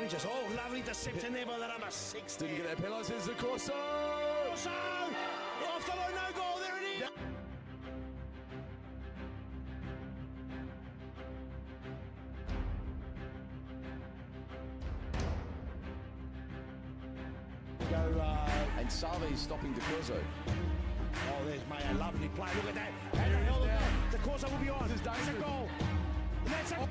challenges. Oh, lovely deception there by the number 6. Didn't get that penalty. It's the Corso. Corso! Off the line, no goal. There it is. Yep. And Savi's stopping the Corso. Oh, there's Mayo. Lovely play. Look at that. And the Corso will be on. This is That's a goal. That's a...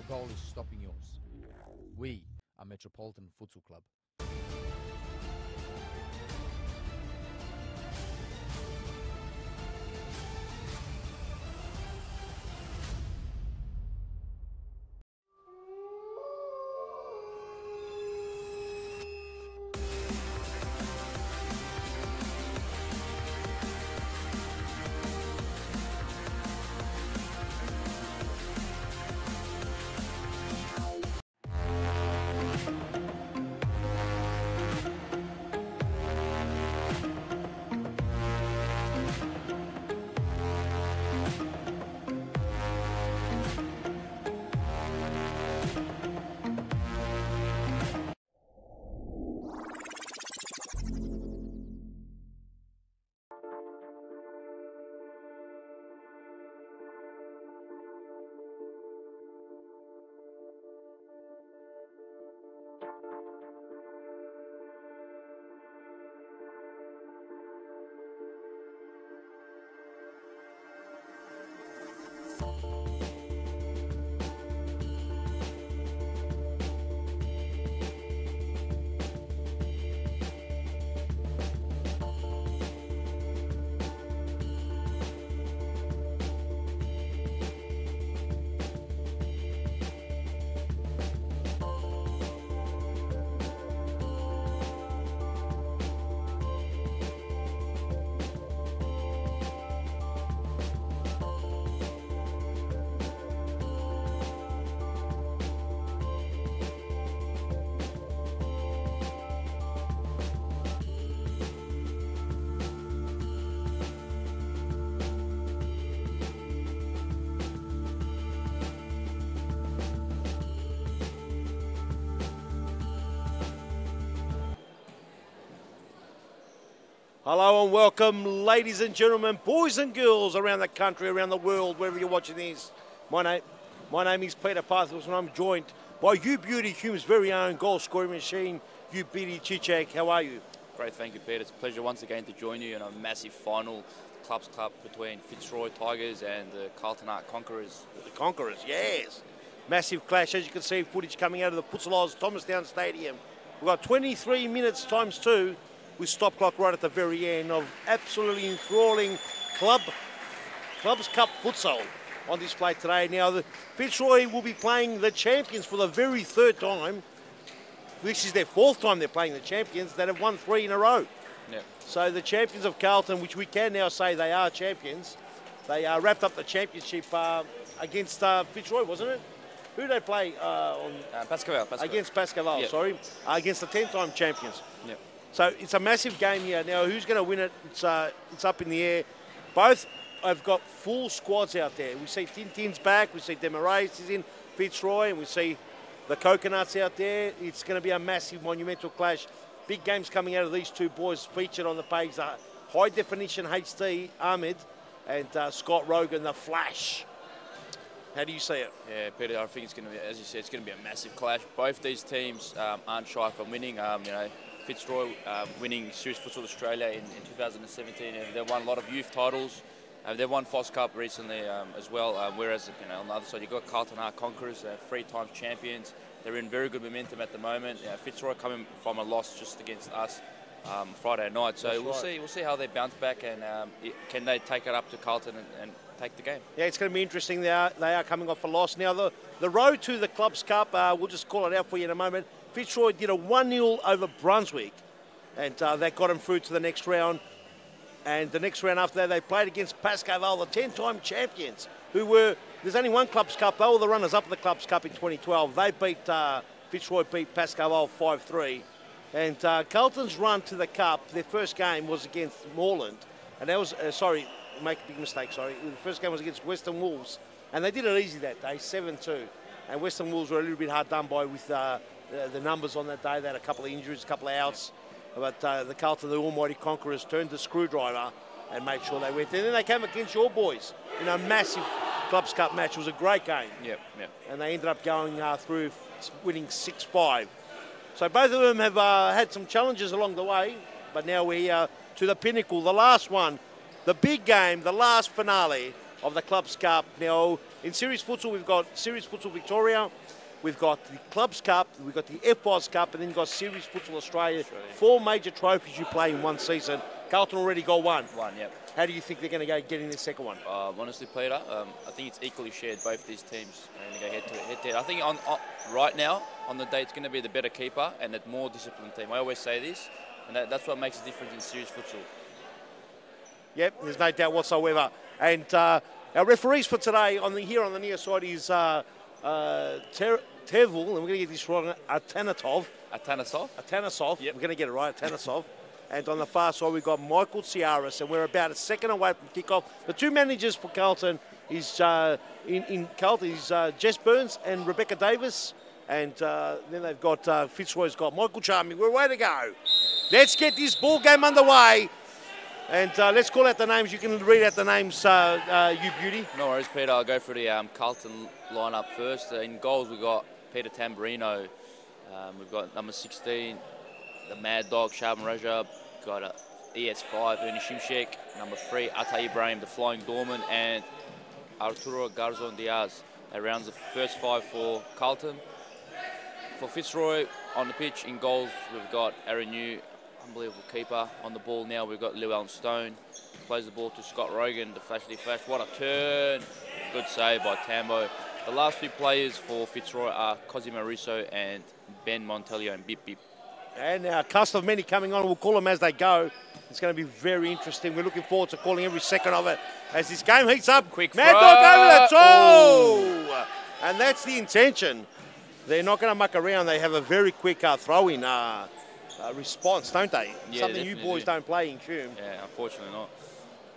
Goal is stopping yours. We are Metropolitan Futsal Club. Hello and welcome, ladies and gentlemen, boys and girls around the country, around the world, wherever you're watching this. My name is Peter Pathos, and I'm joined by you Beauty Hume's very own goal scoring machine, you Beauty Chichak. How are you? Great, thank you, Peter. It's a pleasure once again to join you in a massive final clubs club between Fitzroy Tigers and the Carlton Conquerors. The Conquerors, yes. Massive clash, as you can see, footage coming out of the Futsal Thomastown Stadium. We've got 23 minutes times 2. With stop clock right at the very end of absolutely enthralling Clubs Cup futsal on display today. Now, the Fitzroy will be playing the champions for the very third time. This is their 4th time they're playing the champions that have won 3 in a row. Yep. So the champions of Carlton, which we can now say they are champions, they wrapped up the championship against Fitzroy, wasn't it? Who did they play on? Pascal. Against Pascal, yep. sorry. Against the 10-time champions. Yep. So it's a massive game here. Now, who's going to win it? It's up in the air. Both have got full squads out there. We see Tintin's back. We see Demarace is in Fitzroy. And we see the Coconuts out there. It's going to be a massive, monumental clash. Big games coming out of these two boys featured on the page. High-definition HD, Ahmed, and Scott Rogan, the Flash. How do you see it? Yeah, Peter, I think it's going to be, as you said, it's going to be a massive clash. Both these teams aren't shy from winning. Fitzroy winning Series Futsal Australia in 2017, and they've won a lot of youth titles. They've won Foss Cup recently as well, whereas on the other side you've got Carlton Conquerors, 3 times champions. They're in very good momentum at the moment. Fitzroy coming from a loss just against us Friday night, so we'll see how they bounce back and can they take it up to Carlton and take the game. Yeah, it's going to be interesting. They are coming off a loss. Now, the road to the Clubs Cup, we'll just call it out for you in a moment. Fitzroy did a 1-0 over Brunswick, and that got them through to the next round. And the next round after that, they played against Pascoe Vale, the 10-time champions, who were, there's only one Clubs Cup. They were the runners-up of the Clubs Cup in 2012. They beat, Fitzroy beat Pascoe Vale 5-3. And Carlton's run to the Cup, their first game was against Moreland. And that was, make a big mistake, sorry. The first game was against Western Wolves. And they did it easy that day, 7-2. And Western Wolves were a little bit hard done by with the numbers on that day. They had a couple of injuries, a couple of outs. But the Carlton, the almighty Conquerors, turned the screwdriver and made sure they went. And then they came against your boys in a massive Clubs Cup match. It was a great game. Yep. And they ended up going through, winning 6-5. So both of them have had some challenges along the way. But now we're here to the pinnacle, the last one, the big game, the last finale of the Clubs Cup. Now, in Series Futsal, we've got Series Futsal Victoria. We've got the Clubs Cup, we've got the FOS Cup, and then you've got Series Futsal Australia. 4 major trophies you play in one season. Carlton already got one. Yep. How do you think they're going to go getting the second one? Honestly, Peter, I think it's equally shared. Both these teams are going to go head-to-head. I think on right now, on the day, it's going to be the better keeper and the more disciplined team. I always say this, and that's what makes a difference in Series Futsal. Yep, there's no doubt whatsoever. And our referees for today here on the near side is Tervel, and we're going to get this wrong, Atanasov. Yep. We're going to get it right, Atanasov. And on the far side, we've got Michael Ciaris, and we're about a second away from kickoff. The 2 managers for Carlton is in Carlton is Jess Burns and Rebecca Davis. And then they've got Fitzroy's got Michael Charming. We're away to go. Let's get this ball game underway. And let's call out the names. You can read out the names, you beauty. No worries, Peter. I'll go for the Carlton lineup first. In goals, we've got Peter Tamburino. We've got number 16, the Mad Dog, Shaban Rajab. Got ES5, Ernie Shimshek. Number 3, Ata Ibrahim, the Flying Doorman. And Arturo Garzon Diaz. That rounds the first 5 for Carlton. For Fitzroy, on the pitch, in goals, we've got Aaron New, unbelievable keeper. On the ball now, we've got Llewellyn Stone. Plays the ball to Scott Rogan, the flashy flash. What a turn. Good save by Tambo. The last 2 players for Fitzroy are Cosimo Russo and Ben Montelio and Bip Bip. And our cast of many coming on. We'll call them as they go. It's going to be very interesting. We're looking forward to calling every second of it as this game heats up. Quick Mad Dog over the toe! And that's the intention. They're not going to muck around. They have a very quick throw-in response, don't they? Yeah, something you boys don't play in Tume. Yeah, unfortunately not.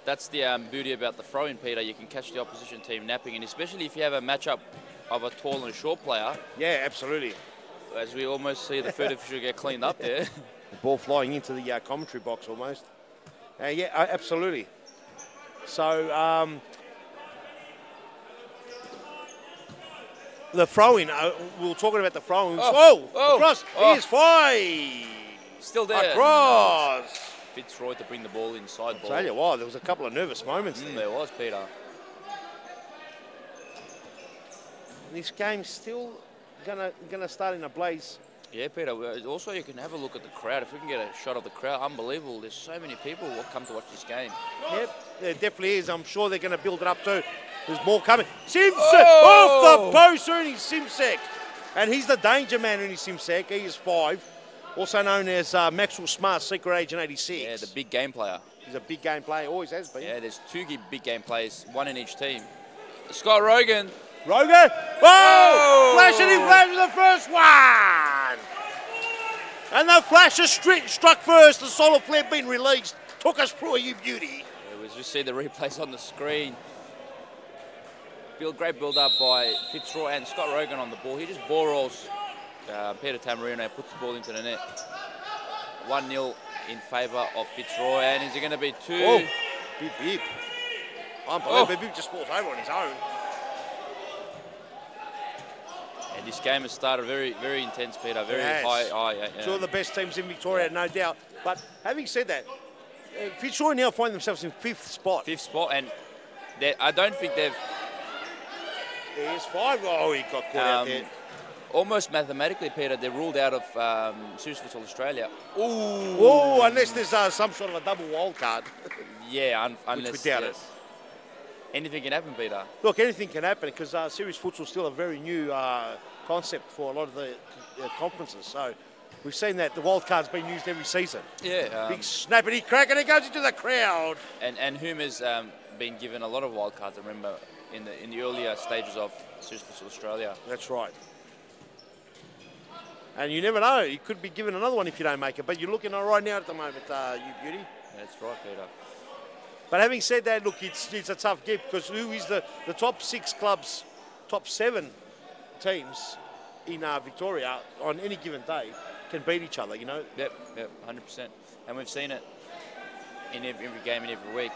That's the beauty about the throw-in, Peter. You can catch the opposition team napping, and especially if you have a matchup of a tall and short player. Yeah, absolutely. As we almost see the third official get cleaned up there. The ball flying into the commentary box almost. Yeah, absolutely. So the throw-in, we were talking about the throw-in. Across, here's 5. Still there. Across. Fitzroy to bring the ball inside ball. I'll tell you what, there was a couple of nervous moments there. There was, Peter. This game's still gonna start in a blaze. Yeah, Peter. Also, you can have a look at the crowd. If we can get a shot of the crowd, unbelievable. There's so many people who come to watch this game. Yep, there definitely is. I'm sure they're going to build it up too. There's more coming. Simsek off the post, Ernie Simsek. And he's the danger man, Ernie Simsek. He is 5. Also known as Maxwell Smart, Secret Agent 86. Yeah, the big game player. He's a big game player, always has been. Yeah, there's 2 big game players, 1 in each team. Scott Rogan. Rogan! Whoa! Flashing in flash with the first one! And the flash is struck first. The solar flare being released. Took us through, you beauty. Yeah, we just see the replays on the screen. Great build-up by Fitzroy and Scott Rogan on the ball. He just ball rolls Peter Tamburino, puts the ball into the net. 1-0 in favour of Fitzroy. And is it going to be 2? Oh, Bip Bip. Unbelievable. Bip just falls over on his own. And this game has started very, very intense, Peter. Very high. Two of the best teams in Victoria, no doubt. But having said that, Fitzroy now find themselves in 5th spot. 5th spot, and I don't think they've Here's 5. Oh, he got caught out there. almost mathematically, Peter. They're ruled out of Serious Futsal Australia. Ooh. Oh, unless there's some sort of a double wild card. Yeah, unless we doubt it. Anything can happen, Peter. Look, anything can happen because Serious Futsal is still a very new concept for a lot of the conferences. So we've seen that the wild card's been used every season. Yeah. Big snappity crack, and it goes into the crowd. And Huma's been given a lot of wild cards. I remember in the earlier stages of Serious Futsal Australia. That's right. And you never know, you could be given another one if you don't make it. But you're looking all right now at the moment, you beauty. That's right, Peter. But having said that, look, it's a tough gig because who is the top 6 clubs, top 7 teams in Victoria on any given day can beat each other, you know? Yep, 100%. And we've seen it in every game and every week.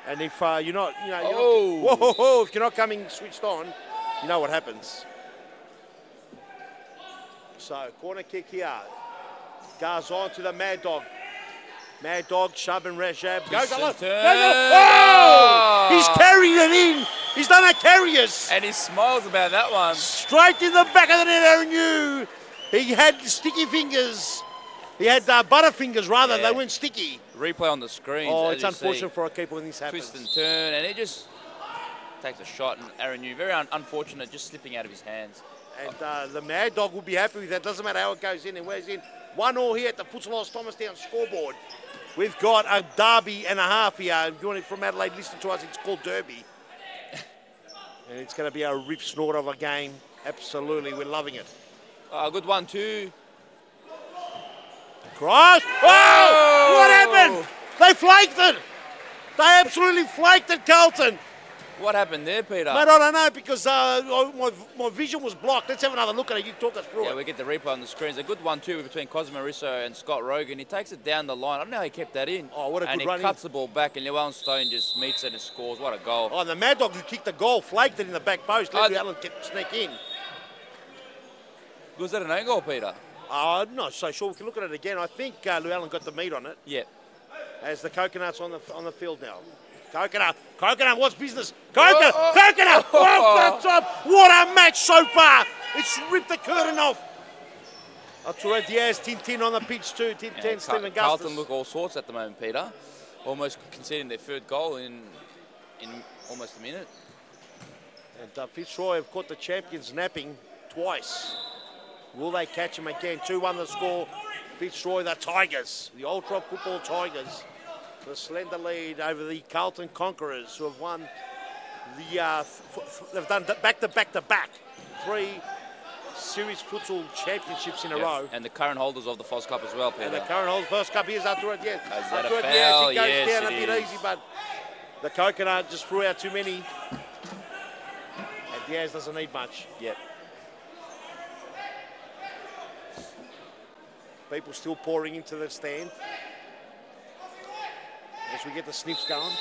And if you're not, if you're not coming switched on, you know what happens. So, corner kick here. Goes on to the Mad Dog. Mad Dog, Shub and Rajab. Goes along. Oh! He's carried it in. He's done a carriers. And he smiles about that one. Straight in the back of the net, Aaron Yu. He had sticky fingers. He had butterfingers, rather. Yeah. They went sticky. Replay on the screen. Oh, it's unfortunate for a keeper when this happens. Twist and turn, and he just takes a shot. And Aaron Yu, very unfortunate, just slipping out of his hands. And the Mad Dog will be happy with that. Doesn't matter how it goes in and where's in. 1-1 here at the Futsal Thomastown scoreboard. We've got a derby and a half here. If you want it from Adelaide, listen to us. It's called Derby. And it's going to be a rip snort of a game. Absolutely, we're loving it. Good one, too. Cross. Oh! What happened? They flaked it. They absolutely flaked it, Carlton. What happened there, Peter? Mate, I don't know because my vision was blocked. Let's have another look at it. You talk us through it. Yeah, we get the replay on the screen. It's a good one, too, between Cosimo Russo and Scott Rogan. He takes it down the line. I don't know how he kept that in. Oh, what a good run. And he cuts the ball back, and Llewellyn Stone just meets it and scores. What a goal. Oh, the Mad Dog who kicked the goal flaked it in the back post. Let Allen sneak in. Was that an own goal, Peter? I'm not so sure. We can look at it again. I think Llewellyn got the meat on it. Yeah. As the Coconut's on the field now. Coconut, what's business? Coconut! Off the top! What a match so far! It's ripped the curtain off. Arturo Diaz, Tintin on the pitch too. Tintin, Stephen Gustus. Carlton look all sorts at the moment, Peter. Almost conceding their third goal in almost a minute. And Fitzroy have caught the champions napping twice. Will they catch him again? 2-1 the score. Fitzroy, the Tigers, the Ultra Football Tigers. The slender lead over the Carlton Conquerors, who have won the, they've done back-to-back 3 Series Futsal Championships in a row. And the current holders of the FOS Cup as well, Peter. And the current holders, first cup here's Arturo Diaz. Is that a foul? He goes Yes, down a bit easy, but the Coconut just threw out too many. And Diaz doesn't need much. Yep. People still pouring into the stand. As we get the sniffs going.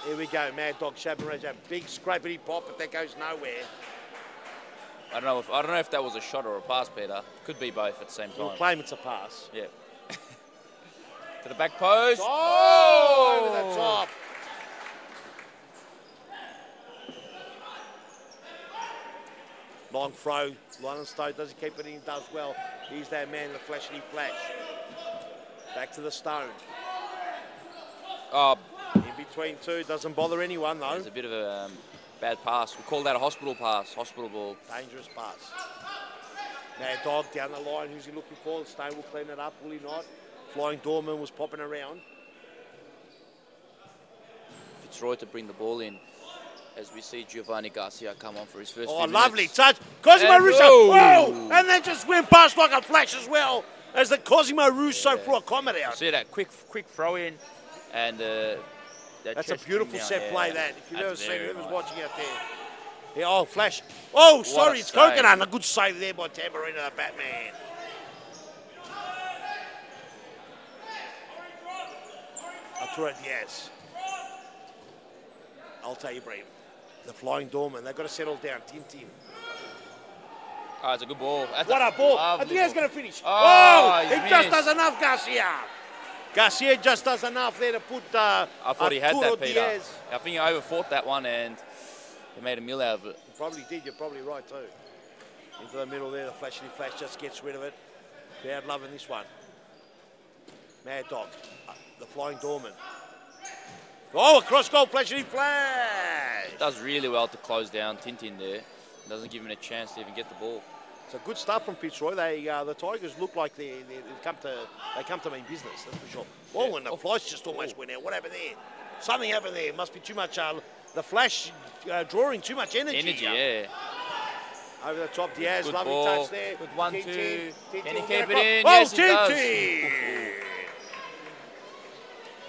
Here we go, Mad Dog, Shabaraj, big scrapity pop, but that goes nowhere. I don't know if that was a shot or a pass, Peter. Could be both at the same time. We'll claim it's a pass. Yeah. To the back post. Oh! Over the top. Long throw. Lionel Stone doesn't keep it in, does well. He's that man, the flashity flash. Back to the Stone. In between two, doesn't bother anyone though. It's a bit of a bad pass. We call that a hospital pass, hospital ball. Dangerous pass. Mad Dog down the line, who's he looking for? Stone will clean it up, will he not? Flying Doorman was popping around. Fitzroy to bring the ball in as we see Giovanni Garcia come on for his first Oh, few lovely minutes. touch. Cosimo Russo. Whoa! And then just went past like a flash as well as the Cosimo Russo threw a comment out. See that quick throw in. And that's a beautiful set play, that. If you've ever seen it, whoever's watching out there. Yeah, oh, flash. Oh, sorry, it's Coconut. A good save there by Tamburino, the Batman. Arturo Diaz. I'll tell you, Bream. The Flying Doorman. They've got to settle down. Tintin. Oh, it's a good ball. What a ball. And Diaz going to finish. Oh, he just does enough, Garcia. Garcia just does enough there to put I thought he had that, Peter. Diaz. I think he overfought that one and he made a meal out of it. You probably did. You're probably right too. Into the middle there, the flash just gets rid of it. Crowd loving this one. Mad Dog, the Flying Doorman. Oh, a cross goal, flash. Does really well to close down Tintin there. Doesn't give him a chance to even get the ball. It's a good start from Fitzroy. The Tigers look like they come to mean business. That's for sure. Oh, and the flash just almost went out. What happened there? Something happened there. Must be too much. The flash drawing too much energy. Yeah. Over the top, Diaz, Good lovely ball. touch there. Good 1-2. Can he will keep get it in? Oh, Yes, he does. Tintin!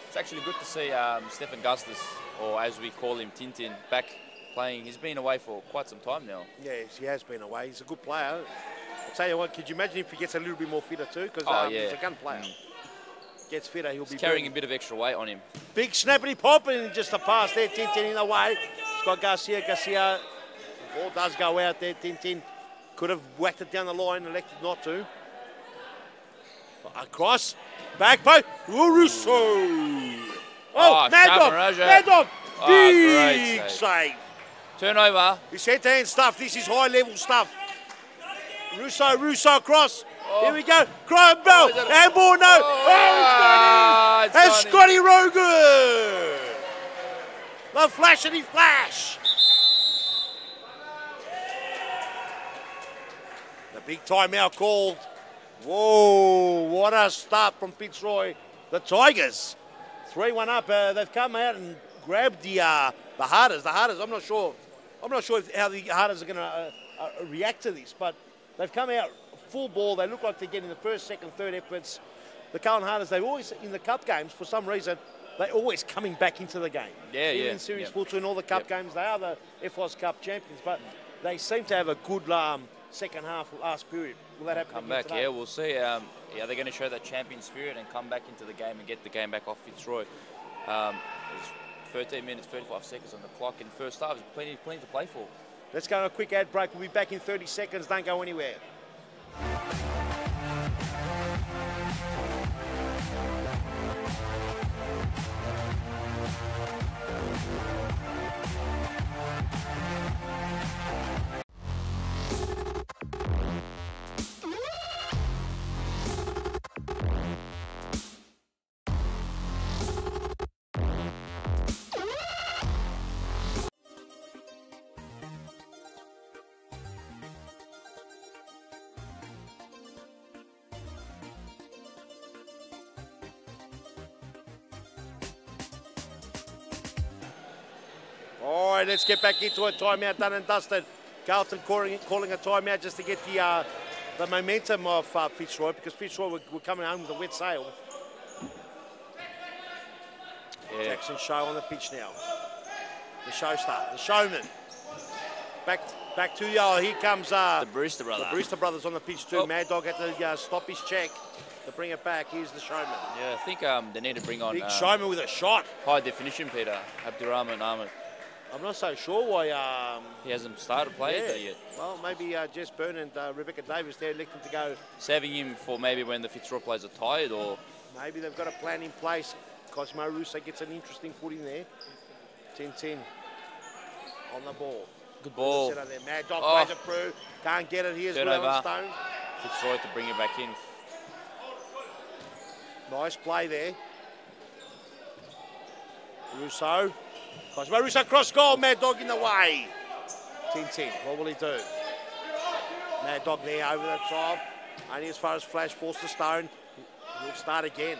It's actually good to see Stefan Gustus, or as we call him, Tintin, back playing. He's been away for quite some time now. Yes, he has been away. He's a good player. I'll tell you what, could you imagine if he gets a little bit more fitter too? Because he's a gun player. Gets fitter, he'll be carrying a bit of extra weight on him. Big snappity pop and just a pass there. Tintin in the way. It's got Garcia. The ball does go out there. Tintin could have whacked it down the line, elected not to. Across. Back post. Russo. Oh, Mad Dog. Big save. Turnover. His hand-to-hand stuff. This is high-level stuff. Russo cross. Here we go. Crime bell. Handball, no. Oh, Scotty. And Scotty Rogan. The flashity flash. The big timeout called. Whoa, what a start from Fitzroy. The Tigers. 3-1 up. They've come out and grabbed the Harders. The Harders, I'm not sure how the Harders are going to react to this, but they've come out full ball. They look like they're getting the first, second, third efforts. The Carlton Harders, they always, in the cup games, for some reason, they're always coming back into the game. Even in series futsal and all the cup games, they are the FOS Cup champions, but they seem to have a good second half, last period. Will that happen? Come back, today? We'll see. Are they going to show that champion spirit and come back into the game and get the game back off Fitzroy? There's 13 minutes, 35 seconds on the clock in the first half. There's plenty to play for. Let's go on a quick ad break. We'll be back in 30 seconds. Don't go anywhere. All right, let's get back into it. Timeout done and dusted. Carlton calling a timeout just to get the momentum of Fitzroy, because Fitzroy were coming home with a wet sail. Yeah. Jackson Show on the pitch now. The show star, the showman. Back to here comes the Brewster brothers. The Brewster brothers on the pitch too. Mad Dog had to stop his check to bring it back. Here's the showman. Yeah, I think they need to bring on big showman with a shot. High definition, Peter. Abdurrahman Ahmed. I'm not so sure why he hasn't started playing there yet. Well, maybe Jess Byrne and Rebecca Davis, they're elected to go. Saving him for maybe when the Fitzroy players are tired, or maybe they've got a plan in place. Cosmo Russo gets an interesting foot in there. 10-10 on the ball. Good ball. There. Mad Dog plays it through. Can't get it. Here's Stone. Fitzroy to bring it back in. Nice play there. Russo. Cosmo Russo cross goal. Mad Dog in the way. 10-10. What will he do? Mad Dog there over the top. Only as far as Flash forced the Stone. He'll start again.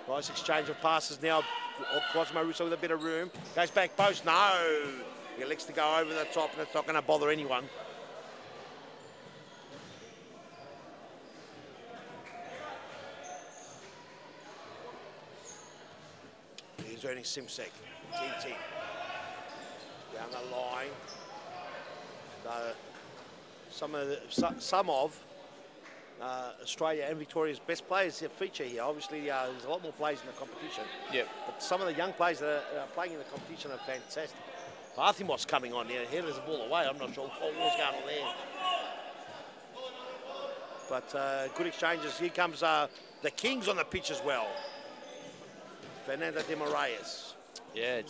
Nice exchange of passes now. Cosmo Russo with a bit of room. Goes back post. No. He elects to go over the top, and it's not going to bother anyone. He's earning Simsek. 10-10. Down the line. Some of Australia and Victoria's best players feature here. Obviously, there's a lot more players in the competition. Yep. But some of the young players that are playing in the competition are fantastic. Arthimos coming on there. Headers the ball away. I'm not sure what was going on there. But good exchanges. Here comes the Kings on the pitch as well. Fernando de Moraes. Yeah,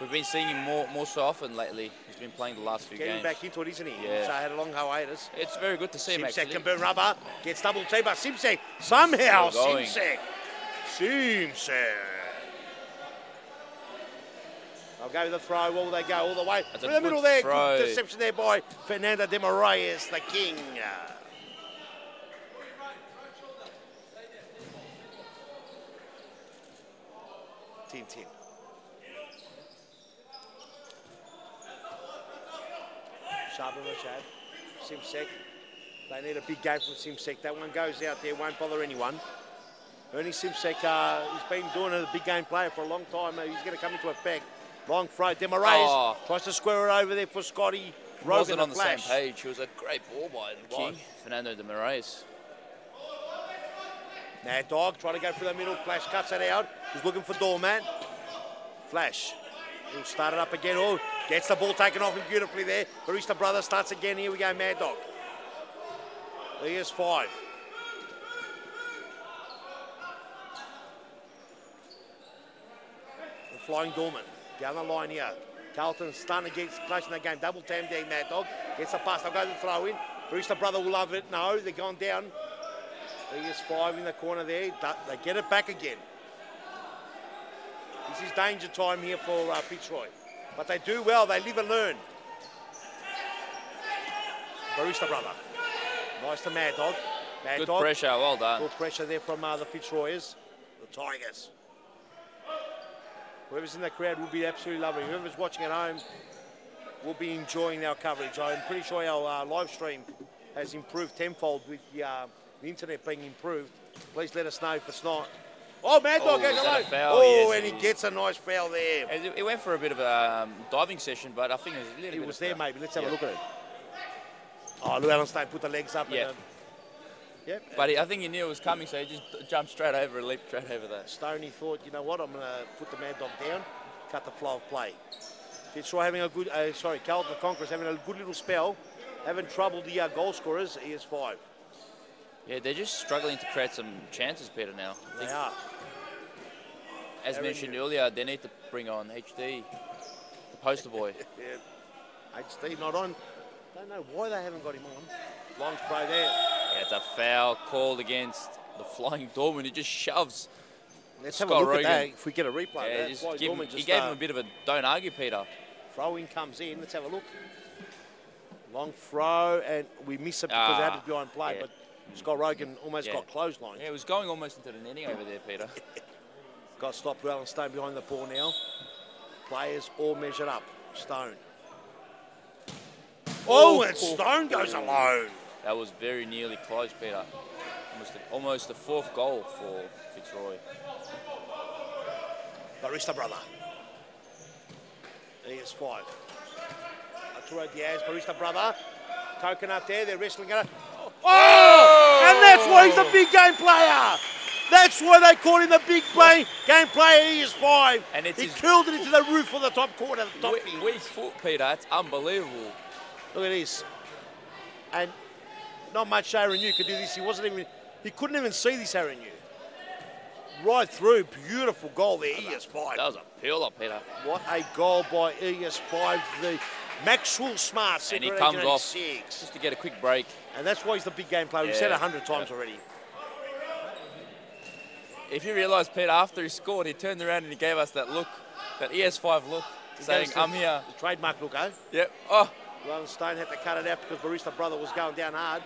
we've been seeing him more so often lately. He's been playing the last few games. Getting back into it, isn't he? Yeah. So had a long hiatus. It's very good to see him, Simsek actually. can burn rubber. Gets double team, but Simsek somehow. Still going. Simsek. They'll go with the throw. Will they go all the way? That's In a the middle good there. throw. Good deception there by Fernando de Moraes, the King. Tin. Shabba Rashad. Simsek. They need a big game from Simsek. That one goes out there, won't bother anyone. Ernie Simsek, he's been doing a big game player for a long time. He's going to come into effect. Long throw. Demarais tries to square it over there for Scotty. Wasn't on the same page. It was a great ball by the King, Fernando de Moraes. Mad Dog trying to go for the middle. Flash cuts it out. He's looking for Doorman. Flash. He'll start it up again. Oh, gets the ball taken off him beautifully there. Barista Brother starts again. Here we go, Mad Dog. Here's 5. The flying Dorman. Down the line here. Carlton starting to get close in the game. Double tam there, Mad Dog. Gets the pass. They'll go to the throw in. Barista Brother will love it. No, they're gone down. Here's 5 in the corner there. They get it back again. This is danger time here for Fitzroy. But they do well. They live and learn. Barista Brother. Nice to Mad Dog. Good pressure. Well done. Good pressure there from the Fitzroyers. The Tigers. Whoever's in the crowd will be absolutely lovely. Whoever's watching at home will be enjoying our coverage. I'm pretty sure our live stream has improved tenfold with the internet being improved. Please let us know if it's not. Oh, Mad Dog goes alone. Oh, yes, and he gets a nice foul there. It went for a bit of a diving session, but I think it was a little bit. It was there, maybe. Let's have a look at it. Oh, Llewellyn State put the legs up. Yeah. Yep. But I think he knew it was coming, so he just jumped straight over and leaped straight over that. Stoney thought, you know what, I'm going to put the Mad Dog down, cut the flow of play. Fitzroy having a good, Carlton Conquerors having a good little spell, having trouble the goal scorers. Here's 5. Yeah, they're just struggling to create some chances, Peter, now. They are. As mentioned earlier, they need to bring on HD, the poster boy. Yeah. HD not on. Don't know why they haven't got him on. Long throw there. Yeah, it's a foul called against the Flying Dorman. He just shoves. Let's have a look at that if we get a replay. Yeah, he gave him a bit of a don't argue, Peter. Throw in comes in. Let's have a look. Long throw, and we miss it because it happened behind play, but Scott Rogan almost got clotheslined. Yeah, it was going almost into the netting over there, Peter. Got stopped well and Stone behind the ball now. Players all measured up. Stone. Oh, and Stone goes alone. That was very nearly close, Peter. Almost the 4th goal for Fitzroy. Barista Brother. Here's 5. Arturo Diaz, Barista Brother. Coconut there, they're wrestling it. Oh! And that's why he's a big game player. That's why they call him the big game player. He is 5. And he curled it into the roof of the top corner. Weak foot, Peter. It's unbelievable. Look at this. And not much Aaron Yu could do this. He couldn't even see this Aaron Yu. Right through. Beautiful goal there. ES5. That was a peeler, Peter. What a goal by ES5. The Maxwell Smart. And he comes off just to get a quick break. And that's why he's the big game player. We've said 100 times already. If you realise, Peter, after he scored, he turned around and he gave us that look, that ES5 look, saying, I'm here. The trademark look, eh? Yep. Oh. Well, Stone had to cut it out because Barista Brother was going down hard.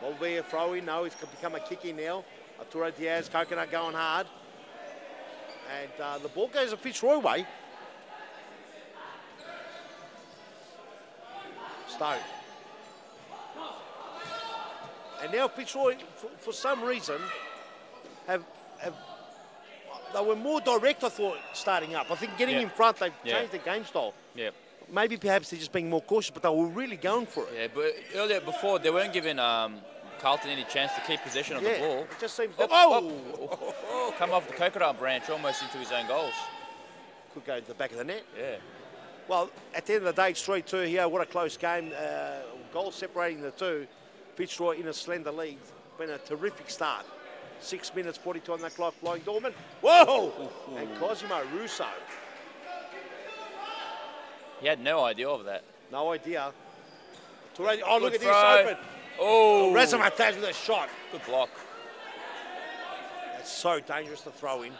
Will be a throw in. No, it's become a kick in now. Arturo Diaz, Coconut going hard. And the ball goes a Fitzroy way. Stone. And now Fitzroy, for some reason, they were more direct, I thought, starting up. I think getting in front, they've changed the game style. Yeah. Maybe perhaps they're just being more cautious, but they were really going for it. Yeah, but before, they weren't giving Carlton any chance to keep possession of the ball. It just seems... Come off the coconut branch almost into his own goals. Could go to the back of the net. Yeah. Well, at the end of the day, it's 3-2 here. What a close game. Goals separating the two. Fitzroy in a slender lead. Been a terrific start. 6 minutes, 42 on that clock. Flying Dorman. Whoa! Ooh. And Cosimo Russo. He had no idea of that. No idea. Oh, look at this open. Oh. Rezamataz with a shot. Good block. That's so dangerous to throw in.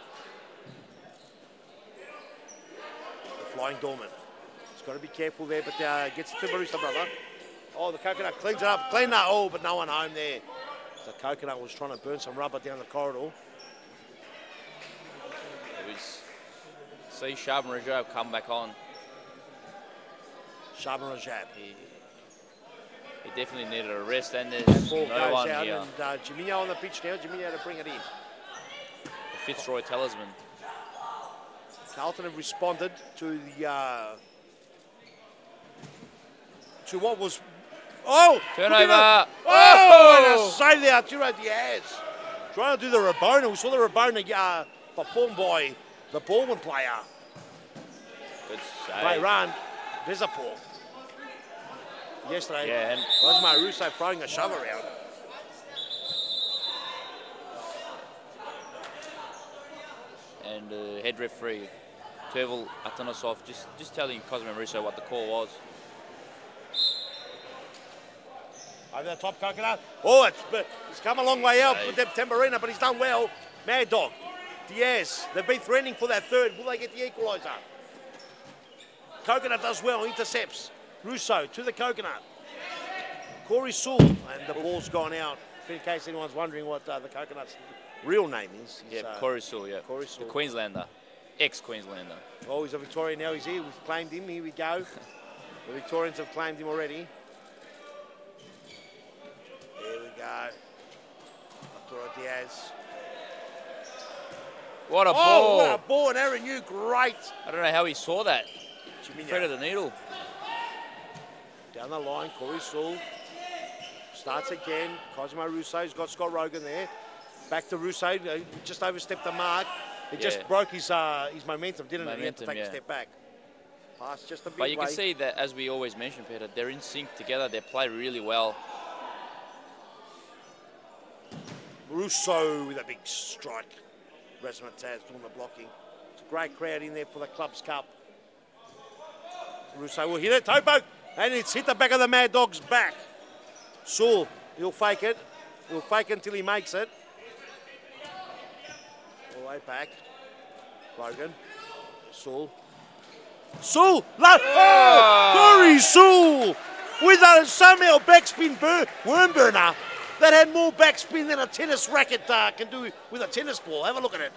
The Flying Dorman. He's got to be careful there, but gets it to Marissa, brother. Oh, the Coconut cleans it up. Clean that. Oh, but no one home there. The Coconut was trying to burn some rubber down the corridor. See Shaban Rajab come back on. Shaban Rajab. He definitely needed a rest, and there's Ball no goes one out, here. and Jiminho on the pitch now. Jiminho to bring it in. The Fitzroy talisman. Carlton have responded to the to what was Turnover. And a save there, Arturo Diaz. Trying to do the Rabona. We saw the Rabona performed by the Baldwin player. Good save. They run Visapur. Yesterday, Yeah, and Cosmo Russo throwing a shove around. And head referee Tervel Atanosov just telling Cosmo Russo what the call was. Over the top, Coconut. Oh, it's come a long way out with them Tamburino, but he's done well. Mad Dog. Diaz. They've been threatening for that third. Will they get the equaliser? Coconut does well, intercepts. Russo to the Coconut. Corey Sewell, and the ball's gone out. In case anyone's wondering what the Coconut's real name is. Yeah, Corey Sewell, yeah. Corey Sewell. The Queenslander. Ex-Queenslander. Oh, he's a Victorian now. He's here. We've claimed him. Here we go. The Victorians have claimed him already. There we go. Arturo Diaz. What a ball. What a ball. And Aaron Yu, great. I don't know how he saw that. Jiminho. Thread of the needle. Down the line, Corey Sewell. Starts again. Cosmo Russo's got Scott Rogan there. Back to Russo. Just overstepped the mark. It just broke his momentum, didn't it? He had to take a step back. Pass just a bit. But you can see that, as we always mention, Peter, they're in sync together. They play really well. Russo with a big strike. Rezamataz doing the blocking. It's a great crowd in there for the Club's Cup. Russo will hit it. Toe poke. And it's hit the back of the Mad Dog's back. Sewell, he'll fake it. He'll fake it until he makes it. All the way back. Logan. Sewell. Sewell! Corey Sewell! With a somehow backspin worm burner that had more backspin than a tennis racket can do with a tennis ball. Have a look at it.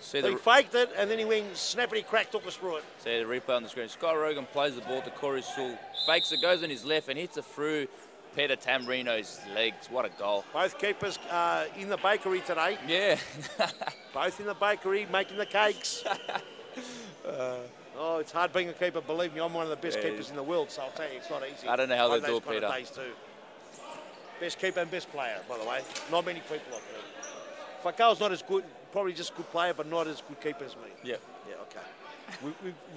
See he faked it, and then he went snappity crack, took us through it. See the replay on the screen. Scott Rogan plays the ball to Corey Sewell. Fakes it, goes on his left, and hits it through Peter Tamburino's legs. What a goal. Both keepers in the bakery today. Yeah. Both in the bakery, making the cakes. Oh, it's hard being a keeper. Believe me, I'm one of the best keepers in the world, so I'll tell you, it's not easy. I don't know how they do it, Peter. Best keeper and best player, by the way. Not many people like me. Fakal's not as good, probably just a good player, but not as good keeper as me. Yeah. Yeah, okay.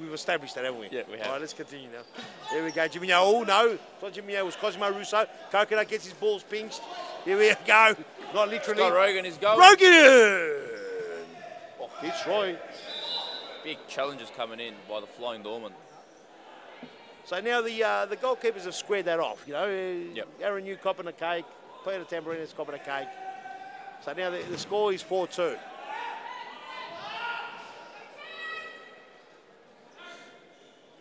We've established that, haven't we? Yeah, we have. All right, let's continue now. Here we go, Jiminho. Oh, no. It's not Jiminho, it was Cosimo Russo. Coconut gets his balls pinched. Here we go. Not literally. Scott Rogan is going. Rogan! Oh, Fitzroy. Big challenges coming in by the Flying Dorman. So now the goalkeepers have squared that off, you know. Yep. Aaron Yu copping a cake. Peter Tamburino's copping a cake. So now the score is 4-2.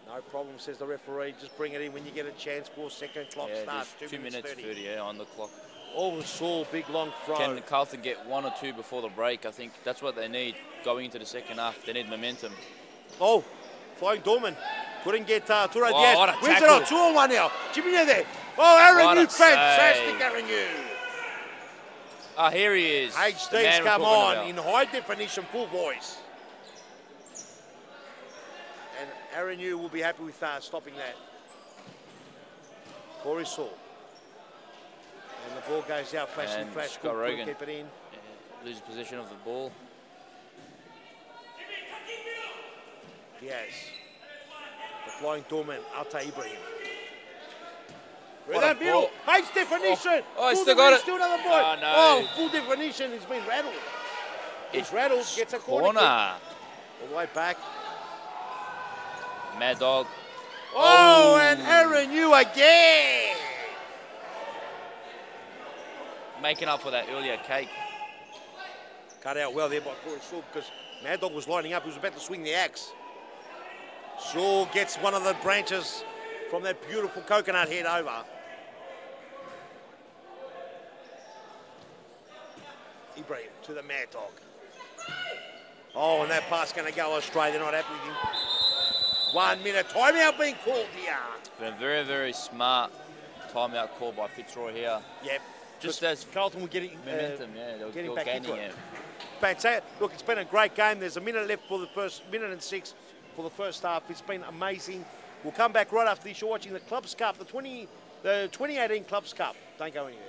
No problem, says the referee. Just bring it in when you get a chance. 4-second clock starts. 2 minutes 30 on the clock. Oh, Saul, big long throw. Can Carlton get 1 or 2 before the break? I think that's what they need going into the second half. They need momentum. Oh, Flying Dorman. Couldn't get Arturo Oh, Diaz. what a Wins it tackle. on 2-on-1 now. Jiminho there. Oh, Aaron What Yu, a fantastic save. Aaron Yu. Ah, here he is. HD's come on in high definition, full voice. And Aaron Yu will be happy with stopping that. Corey Sewell. And the ball goes out, flashing And flash. Scott Rogan. Keep it in. Loses possession of the ball. Diaz. The Flying Dorman, Alta Ibrahim. With that middle, makes definition. Oh, Full still got it. Still another point. Oh, no. Oh, full definition. He's been rattled. He's rattled. Gets a corner kick. All the way back. Mad Dog. Oh, and Aaron, you again. Making up for that earlier cake. Cut out well there by Corey Saul because Mad Dog was lining up. He was about to swing the axe. Saul gets one of the branches from that beautiful coconut head over. Ibrahim to the Mad Dog. Oh, and that pass going to go astray. They're not happy with him. 1 minute timeout being called here. Been a very, very smart timeout call by Fitzroy here. Yep. Just as Carlton were getting momentum, they were back gaining into it. it. Fantastic. Look, it's been a great game. There's a minute left for the first minute and 6 for the first half. It's been amazing. We'll come back right after this. You're watching the Clubs Cup, the 2018 Clubs Cup. Don't go anywhere.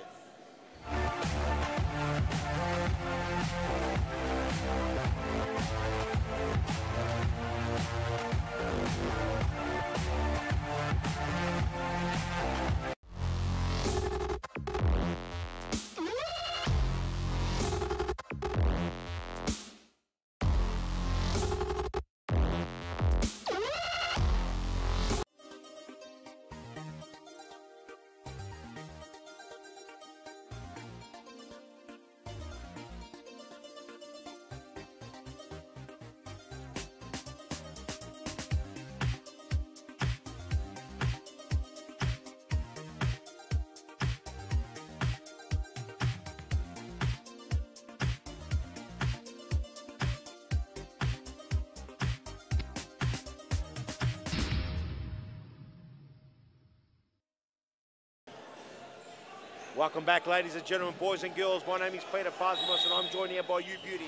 Welcome back, ladies and gentlemen, boys and girls. My name is Peter Parsons and I'm joined here by You Beauty.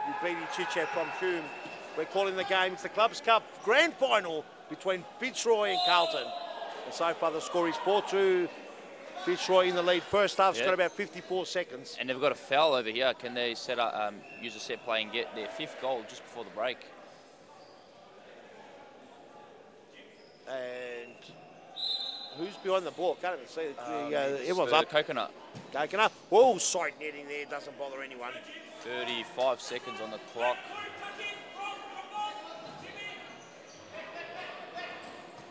You Beauty Chit-Chat from Hume. We're calling the game. It's the Clubs Cup Grand Final between Fitzroy and Carlton. And so far the score is 4-2. Fitzroy in the lead. First half's got about 54 seconds. And they've got a foul over here. Can they set up, use a set play and get their 5th goal just before the break? And who's behind the ball? Can't even see it. Everyone's the up. Coconut. Coconut. Oh, side netting there. Doesn't bother anyone. 35 seconds on the clock.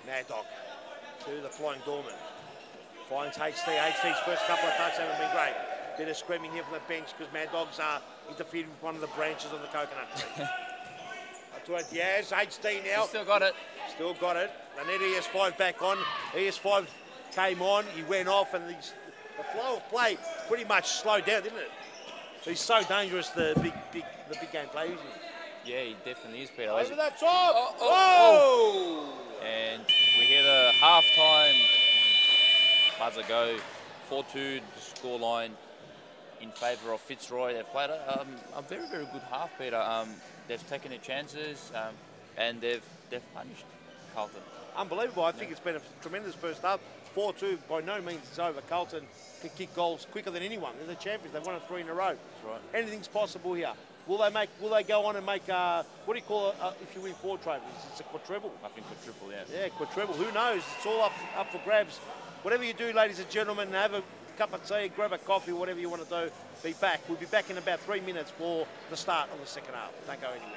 Mad Dog to the Flying Doorman. Finds HT. HT's first couple of touches haven't been great. Bit of screaming here from the bench because Mad Dog's interfered with one of the branches of the coconut tree. To it, yes, HT now. He's still got it. Still got it. They need ES5 back on. ES5 came on, he went off, and the flow of play pretty much slowed down, didn't it? He's so dangerous, the big game player, isn't he? Yeah, he definitely is, Peter. Over the top! Oh. And we hear the half-time buzzer go. 4-2, the scoreline in favour of Fitzroy. They've played a very, very good half, Peter. They've taken their chances and they've punished Carlton. Unbelievable. I think it's been a tremendous first half. 4-2, by no means it's over. Carlton can kick goals quicker than anyone. They're the champions. They've won it 3 in a row. That's right. Anything's possible here. Will they go on and make, what do you call it if you win 4 trophies? It's a quadruple. I think quadruple, yeah. Yeah, quadruple. Who knows? It's all up for grabs. Whatever you do, ladies and gentlemen, have a cup of tea, grab a coffee, whatever you want to do, be back. We'll be back in about 3 minutes for the start of the second half. Don't go anywhere.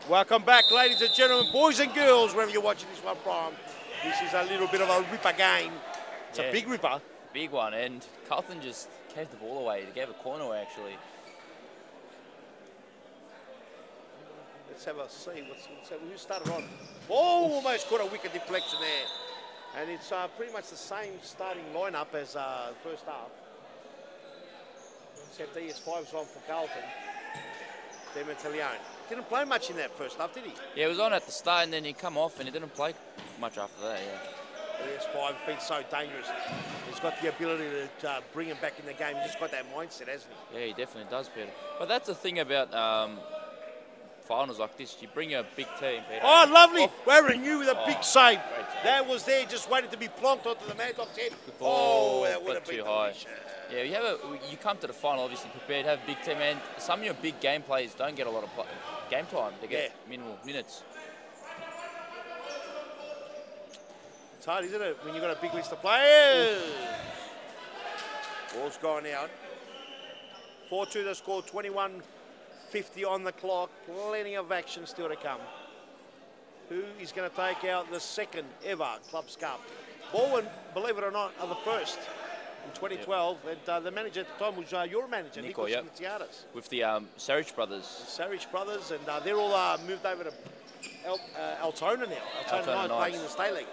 Welcome back, ladies and gentlemen, boys and girls, wherever you're watching this one from. This is a little bit of a ripper game. It's a big ripper. Big one, and Carlton just gave the ball away. They gave a corner away, actually. Let's have a see. Who started on? Oh, almost caught a wicked deflection there. And it's pretty much the same starting lineup as first half. Except the ES5's on for Carlton. Demetalione. Didn't play much in that first half, did he? Yeah, he was on at the start, and then he come off, and he didn't play much after that, yeah. ES5's been so dangerous. He's got the ability to bring him back in the game. He's just got that mindset, hasn't he? Yeah, he definitely does, Peter. But that's the thing about finals like this. You bring a big team, Peter. Oh, lovely. Warren New with a big save. That was there, just waiting to be plonked onto the Mad Dog's head. Good ball, that would have been too high. delicious. Yeah, you come to the final obviously prepared, have a big team, and some of your big game players don't get a lot of game time. They get minimal minutes. It's hard, isn't it, when you've got a big list of players? Ball's gone out. 4-2 the score, 21:50 on the clock. Plenty of action still to come. Who is going to take out the second ever Clubs Cup? Baldwin, believe it or not, are the first in 2012, and the manager at the time was your manager, Nico Smitsiadis. With the Sarich brothers. The Sarich brothers, and they're all moved over to Altona now. Altona Knights playing in the State League.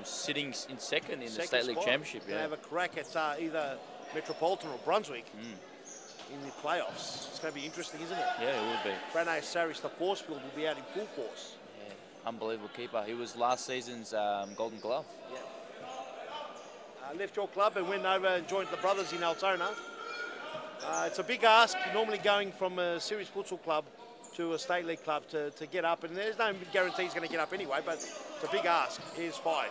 Sitting in second in the State League Championship. They have a crack at either Metropolitan or Brunswick in the playoffs. It's going to be interesting, isn't it? Yeah, it will be. Brane Sarich, the force field, will be out in full force. Yeah, unbelievable keeper. He was last season's Golden Glove. Yeah. Left your club and went over and joined the brothers in Altona. It's a big ask, normally going from a series futsal club to a state league club to get up, and there's no guarantee he's going to get up anyway, but it's a big ask. Here's 5.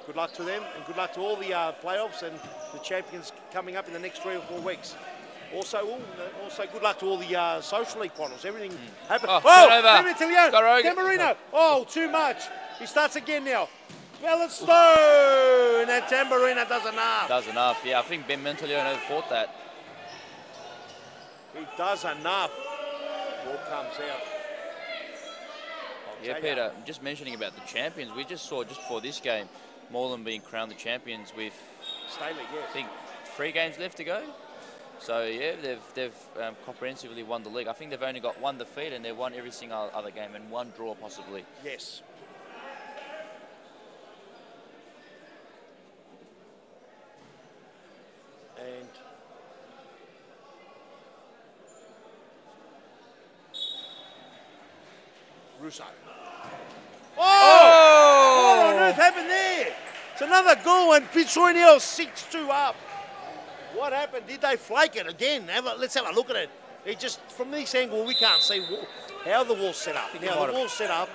Good luck to them, and good luck to all the playoffs and the champions coming up in the next 3 or 4 weeks. Also good luck to all the social league finals. Everything happened. Tamburino. Oh, too much. He starts again now. Stone, and Tamburino does enough. Does enough, yeah. I think Ben Mentalione fought that. He does enough. Ball comes out. Yeah, Peter, just mentioning about the champions, we just saw just before this game, Moreland being crowned the champions with, State League, yes. I think, 3 games left to go. So, yeah, they've comprehensively won the league. I think they've only got 1 defeat, and they've won every single other game, and 1 draw possibly. Yes. And Russo. Oh! What on earth happened there? It's another goal, and Fitzroy now 6-2 up. What happened? Did they flake it again? Let's have a look at it. It just, from this angle, we can't see how the wall's set up. Now, the wall's set up.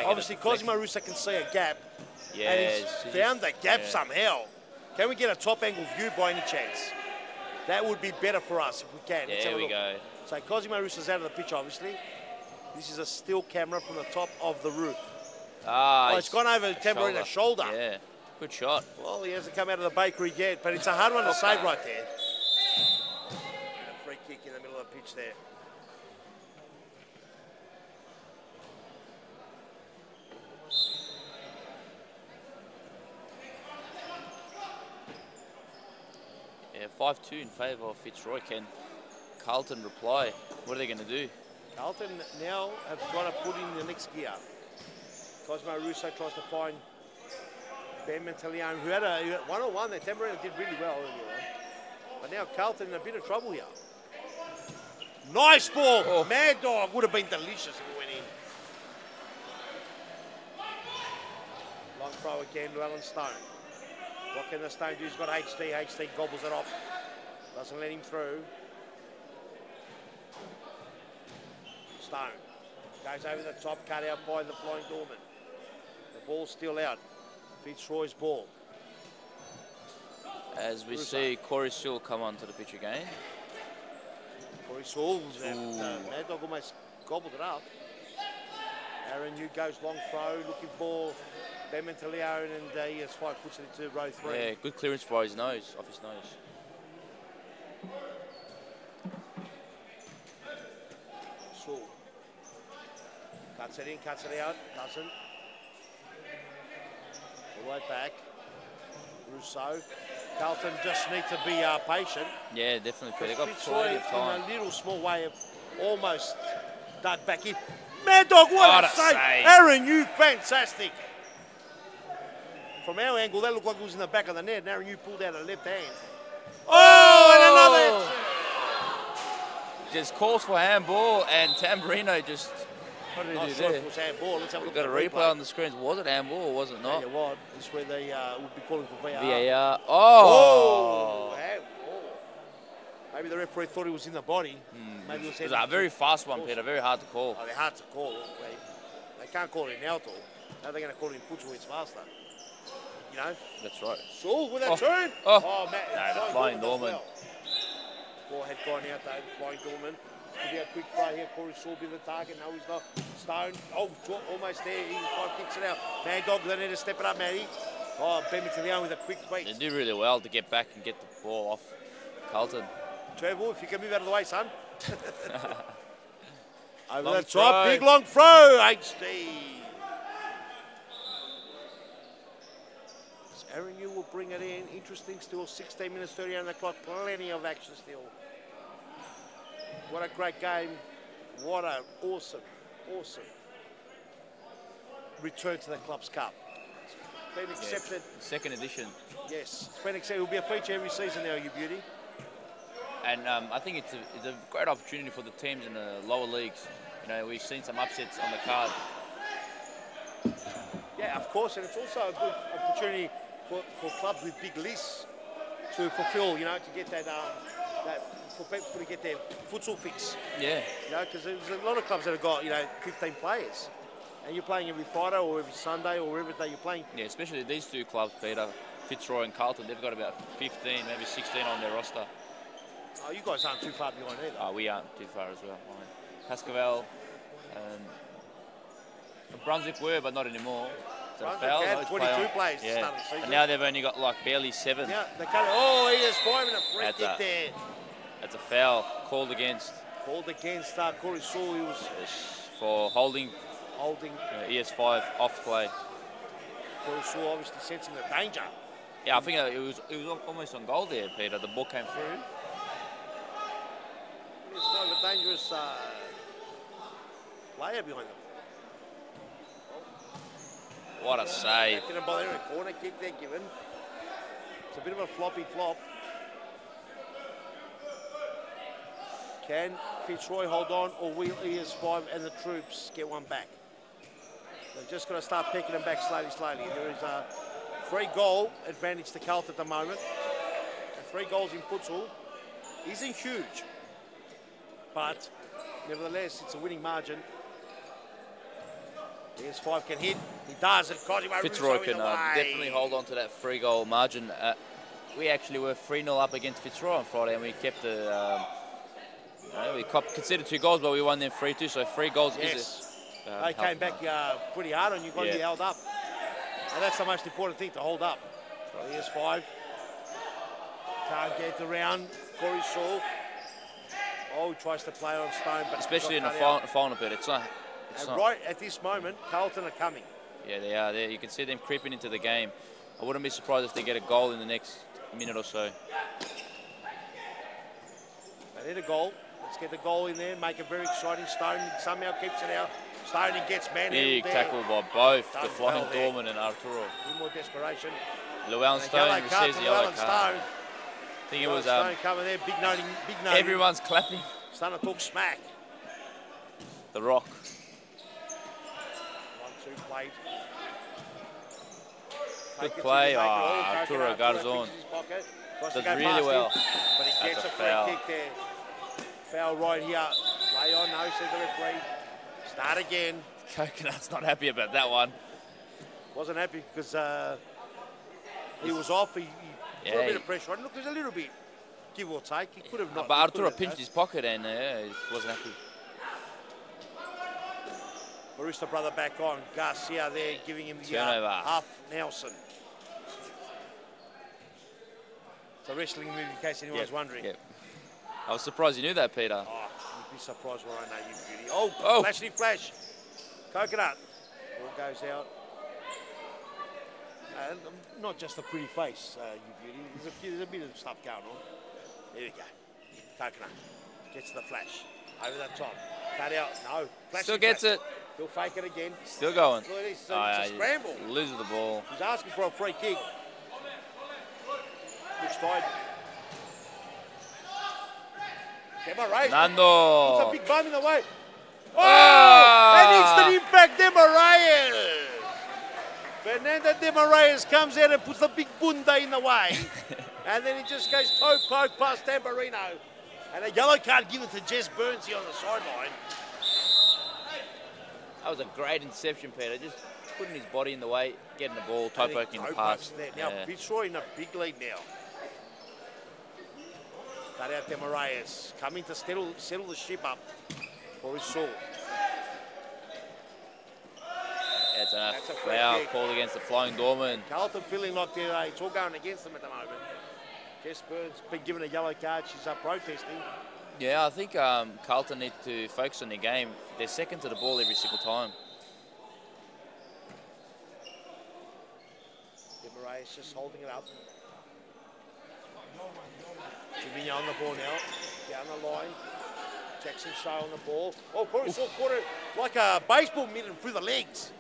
Obviously, Cosimo Russo can see a gap. And he's found that gap somehow. Can we get a top angle view by any chance? That would be better for us if we can. Yeah, there we go. So Cosimo Russo's out of the pitch, obviously. This is a still camera from the top of the roof. It's gone over Tamburino's shoulder. Yeah, good shot. Well, he hasn't come out of the bakery yet, but it's a hard one to save right there. And a free kick in the middle of the pitch there. Yeah, 5-2 in favour of Fitzroy. Can Carlton reply? What are they going to do? Carlton now have got to put in the next gear. Cosimo Russo tries to find Ben Mentalione, who had a one-on-one that Tamburino did really well earlier on. But now Carlton in a bit of trouble here. Nice ball! Oh. Mad Dog would have been delicious if it went in. Long throw again to Alan Stone. What can the Stone do? He's got HD. HD gobbles it off. Doesn't let him through. Stone goes over the top, cut out by the flying doorman. The ball's still out. Fitzroy's ball. As we see Corey Sewell come onto the pitch again. Corey Sewell, Mad Dog almost gobbled it up. Aaron New goes long throw, looking for Ben Mentalione, and ES5 puts it into row 3. Yeah, good clearance for his nose, off his nose. Sewell Cuts it in, cuts it out, doesn't. All the way back. Rousseau. Carlton just need to be patient. Yeah, definitely. They've got Fitzroy plenty of time. in a little small way of almost dug back in. Mad Dog, what a save! Aaron, you fantastic. From our angle, that looked like it was in the back of the net. And Aaron, you pulled out a left hand. Oh, and another. Just calls for handball, and Tamburino just. What did he do there? It was handball. Let's have a look We've got a at the replay on the screens. Was it handball or was it not? Tell you what, this is where they would be calling for VAR. VAR. Oh! Handball. Maybe the referee thought he was in the body. Maybe It was a very fast one, Peter. Very hard to call. Oh, they're hard to call. They can't call it in outdoor. How are they going to call it in futsal? It's faster. You know? That's right. So, with that turn. Oh, man. No, the flying Dorman. Ball had gone out though, flying Dorman. Could be a quick play here. Corey Saul be the target. No, he's not. Stone. Oh, almost there. He kicks it out. Mad Dog, they need to step it up, Matty. Oh, Bennington Leon with a quick feet. They do really well to get back and get the ball off Carlton. Trevor, if you can move out of the way, son. Over Long the top, throw. big long throw, HD. Aaron, you will bring it in. Interesting still, 16 minutes, 30 on the clock. Plenty of action still. What a great game. What an awesome return to the Club's Cup. It's been accepted. Yes. Second edition. Yes, it's been accepted. It will be a feature every season now, you beauty. And I think it's a great opportunity for the teams in the lower leagues. You know, we've seen some upsets on the card. Yeah, of course, and it's also a good opportunity for clubs with big lists to fulfil, you know, to get that for people to get their futsal fix. Yeah. You know, because there's a lot of clubs that have got, 15 players. And you're playing every Friday or every Sunday or every day you're playing. Yeah, especially these two clubs, Peter, Fitzroy and Carlton, they've got about 15, maybe 16 on their roster. Oh, you guys aren't too far behind either. We aren't too far as well. Pascavel and Brunswick were, but not anymore. Brunswick had 22 players to start the season. And now they've only got like barely 7. Yeah, they can't. Oh, he has 5 and a free kick there. That's a foul called against. Called against Corey Saul. He was for holding ES5 off play. Corey Saul obviously sensing the danger. Yeah, I think it was almost on goal there, Peter. The ball came through. It's kind of a dangerous player behind them. What a save. Taking a ball there, a corner kick they're given. It's a bit of a floppy flop. Can Fitzroy hold on, or will ES5 and the troops get one back? They've just got to start picking them back slowly. There is a 3-goal advantage to Carlton at the moment. And 3 goals in futsal isn't huge, but nevertheless, it's a winning margin. ES5 can hit. He does, and Fitzroy can definitely hold on to that 3-goal margin. We actually were 3-0 up against Fitzroy on Friday, and we kept the. We conceded 2 goals, but we won them 3-2. So 3 goals is. They came back pretty hard on you. Got to be held up, and that's the most important thing, to hold up. So ES5 can't get around Corey Saul. Oh, he tries to play on Stone, but especially in the final bit, it's not. Right at this moment, Carlton are coming. Yeah, they are. You can see them creeping into the game. I wouldn't be surprised if they get a goal in the next minute or so. They need a goal. Let's get the goal in there, make it very exciting. Stone somehow keeps it out. Stone gets manhandled. Big tackle by both the flying Dorman and Arturo. A little more desperation. Llewellyn Stone receives the yellow card. I think it was Stone coming there, big noting. Everyone's clapping. Starting to talk smack. The Rock. 1-2 plate. Good play. Arturo Garzon does really well. But he gets a free kick there. Foul right here. Play on, no, says the referee. Start again. Coconut's not happy about that one. Wasn't happy because he was off. He put a bit of pressure on. Look, there's a little bit give or take. He could have not. But Arturo pinched his pocket and he wasn't happy. Barista brother back on. Garcia there giving him the half Nelson. It's a wrestling move in case anyone was wondering. Yep. I was surprised you knew that, Peter. Oh, you'd be surprised what I know, you beauty. Oh, flashy flash. Coconut. Ball goes out. And not just a pretty face, you beauty. There's a bit of stuff going on. There we go. Coconut. Gets the flash. Over the top. Cut out. No. Flash. Still gets it. He'll fake it again. Still going. So it's a scramble. Loses the ball. He's asking for a free kick. Looks tight. Demarais. Nando. Puts a big bum in the way. Oh! And instant impact, Demarais. Fernando Demarais comes out and puts the big bunda in the way. And then he just goes toe poke past Tamburino. And a yellow card given to Jess Burns here on the sideline. That was a great interception, Peter. Just putting his body in the way, getting the ball, toe poking the pass. Now, Fitzroy in a big lead now. Cut out Demarais. Coming to settle the ship up for his soul. That's a foul called against the Flying Doorman. Carlton feeling like it's all going against them at the moment. Jess Burns been given a yellow card. She's up protesting. Yeah, I think Carlton need to focus on their game. They're second to the ball every single time. Demarais just holding it up. Jimmy on the ball now. Down the line. Jackson Shaw on the ball. Oh, probably saw caught it like a baseball mitt and through the legs.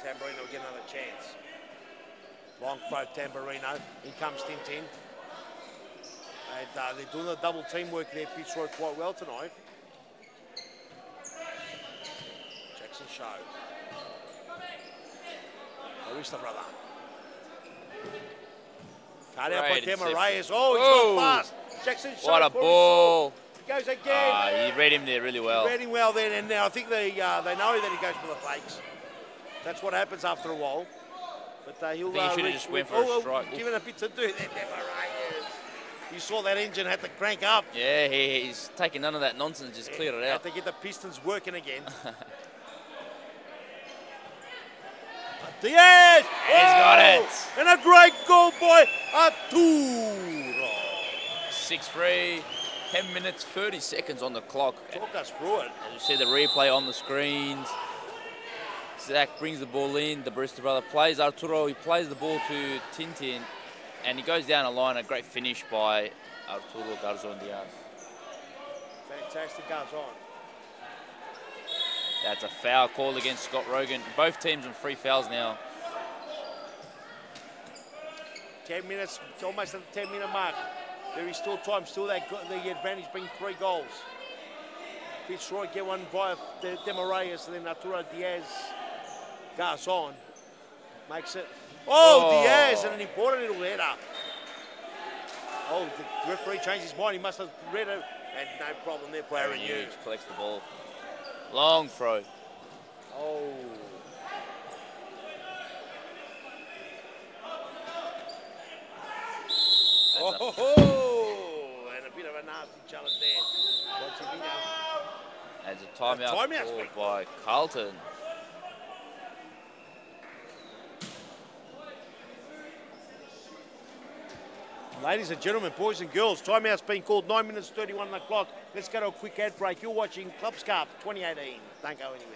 Tamburino will get another chance. Long throw, Tamburino. In comes Tintin. And they're doing the double teamwork there, Fitzroy, quite well tonight. Jackson Shaw. Arista brother. Cut out by Demarais. Oh, he's gone fast. Jackson Shaw. What a ball. He goes again. He read him there really well. He read him well then, and now I think they know that he goes for the fakes. That's what happens after a while. But he'll. I think he should have just went for a strike. Given a bit to do there, Demarais. You saw that engine had to crank up. Yeah, he's taking none of that nonsense, just cleared it out. Had to get the pistons working again. Diaz! He's got it. And a great goal by Arturo. 6-3, 10 minutes, 30 seconds on the clock. Talk us through it. As you see the replay on the screens. Zach brings the ball in. The Barista brother plays Arturo. He plays the ball to Tintin. And he goes down a line. A great finish by Arturo Garzon Diaz. Fantastic Garzon. That's a foul call against Scott Rogan. Both teams on 3 fouls now. 10 minutes, it's almost at the 10-minute mark. There is still time, still the advantage being 3 goals. Fitzroy get one via Demarais, and then Arturo Diaz, Garzon makes it. Oh, Diaz, and an important little header. Oh, the referee changed his mind. He must have read it, and no problem there for Aaron Hughes. Collects the ball. Long throw. Oh. Oh, and a bit of a nasty challenge there. That's a timeout called by Carlton. Ladies and gentlemen, boys and girls, timeout's been called. 9 minutes 31 on the clock. Let's go to a quick ad break. You're watching Club Scarp 2018. Don't go anywhere.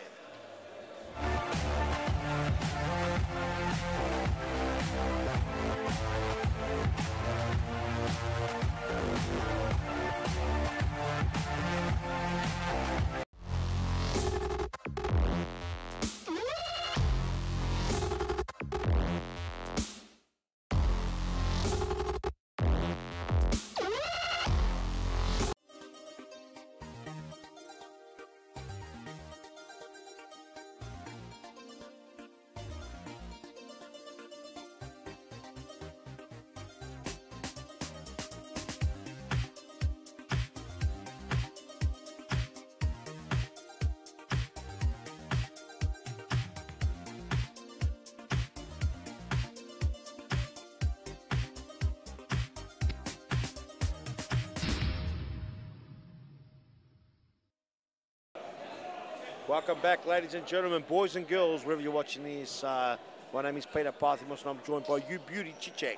Welcome back, ladies and gentlemen, boys and girls, wherever you're watching this. My name is Peter Parthimos, and I'm joined by You Beauty Chichek.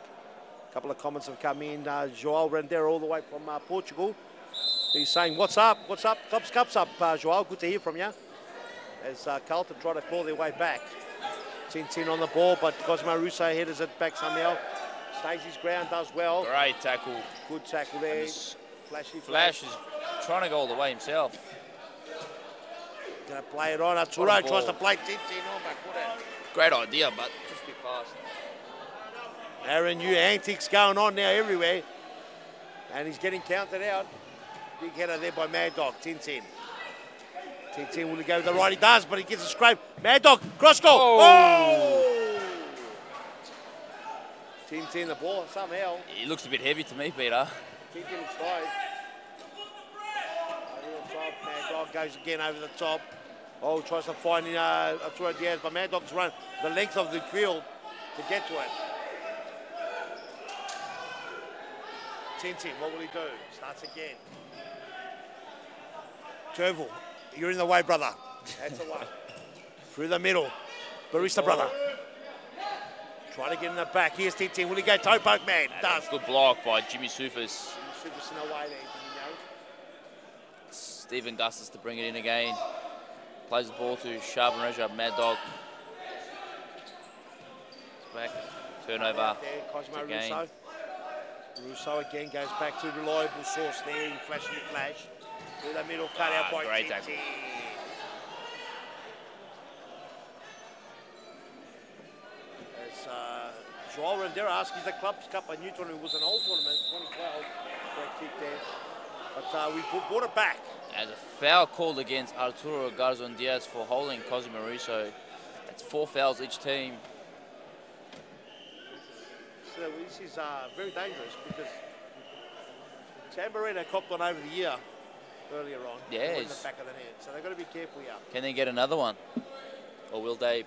A couple of comments have come in. Joel Rendero, all the way from Portugal. He's saying, what's up? What's up? Cup's up, Joel. Good to hear from you. as Carlton try to claw their way back. 10-10 on the ball, but Cosmo Russo headers it back somehow. Stays his ground, does well. Great tackle. Good tackle there. Flashy Flash is trying to go all the way himself. Gonna play it on. Arturo tries to play 10-10 on, but couldn't. Great idea, but just a bit fast. Aaron, new antics going on now everywhere. And he's getting counted out. Big header there by Mad Dog, 10-10. 10-10, will he go with the right? He does, but he gets a scrape. Mad Dog, cross goal. Oh! 10-10 the ball somehow. He looks a bit heavy to me, Peter. 10-10 inside. Over the top, Mad Dog goes again over the top. Oh, tries to find Arturo Diaz, but Mad Dog's run the length of the field to get to it. 10-10, what will he do? Starts again. Turville, you're in the way, brother. That's the one. Through the middle. Barista brother. Trying to get in the back. Here's 10-10. Will he go toe poke, man? Does. Good block by Jimmy Sufas. Jimmy Sufas in the way there, you know. Stephen Gustus to bring it in again. Plays the ball to Sharp and Reja, Mad Dog. It's back. Turnover. There, Cosmo Russo. Russo again goes back to reliable source there. He flashes the flash. Through the middle, cut out by great 10-10. tackle. As Joel Rendera asks, is the Clubs Cup a new tournament? It was an old tournament, 2012. Great kick there. But we brought it back. As a foul called against Arturo Garzon Diaz for holding Cosimo Russo. That's 4 fouls each team. So this is very dangerous because Tamburino copped on over the year earlier on. Yes. In the back of the net. So they've got to be careful here. Can they get another one? Or will they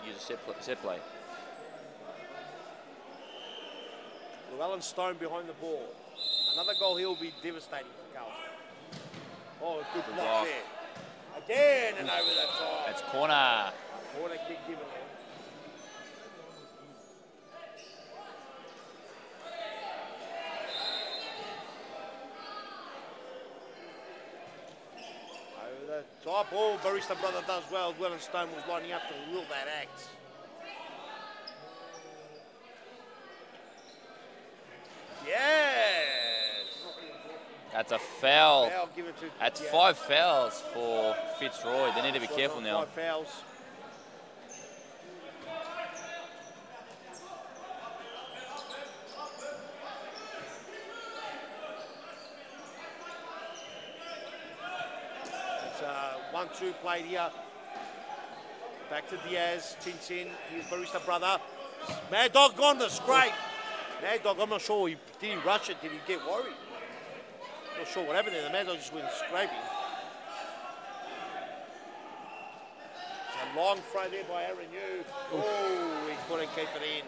use a set play? Llewellyn Stone behind the ball. Another goal here will be devastating for Carlton. Oh, a good block there. Again and over the top. That's corner. Corner kick given there. Over the top. Oh, Barista brother does well. Llewellyn Stone was lining up to rule that axe. Yes! That's a foul. Give it to, That's 5 fouls for Fitzroy. They need to be careful now. 5 fouls. It's 1-2 played here. Back to Diaz, Chin. Here's Barista brother. Mad Dog gone to scrape. Mad Dog, I'm not sure. Did he rush it? Did he get worried? Not sure what happened there. The Mad Dog just went scraping. It's a long throw there by Aaron Yu. Oh, he couldn't keep it in.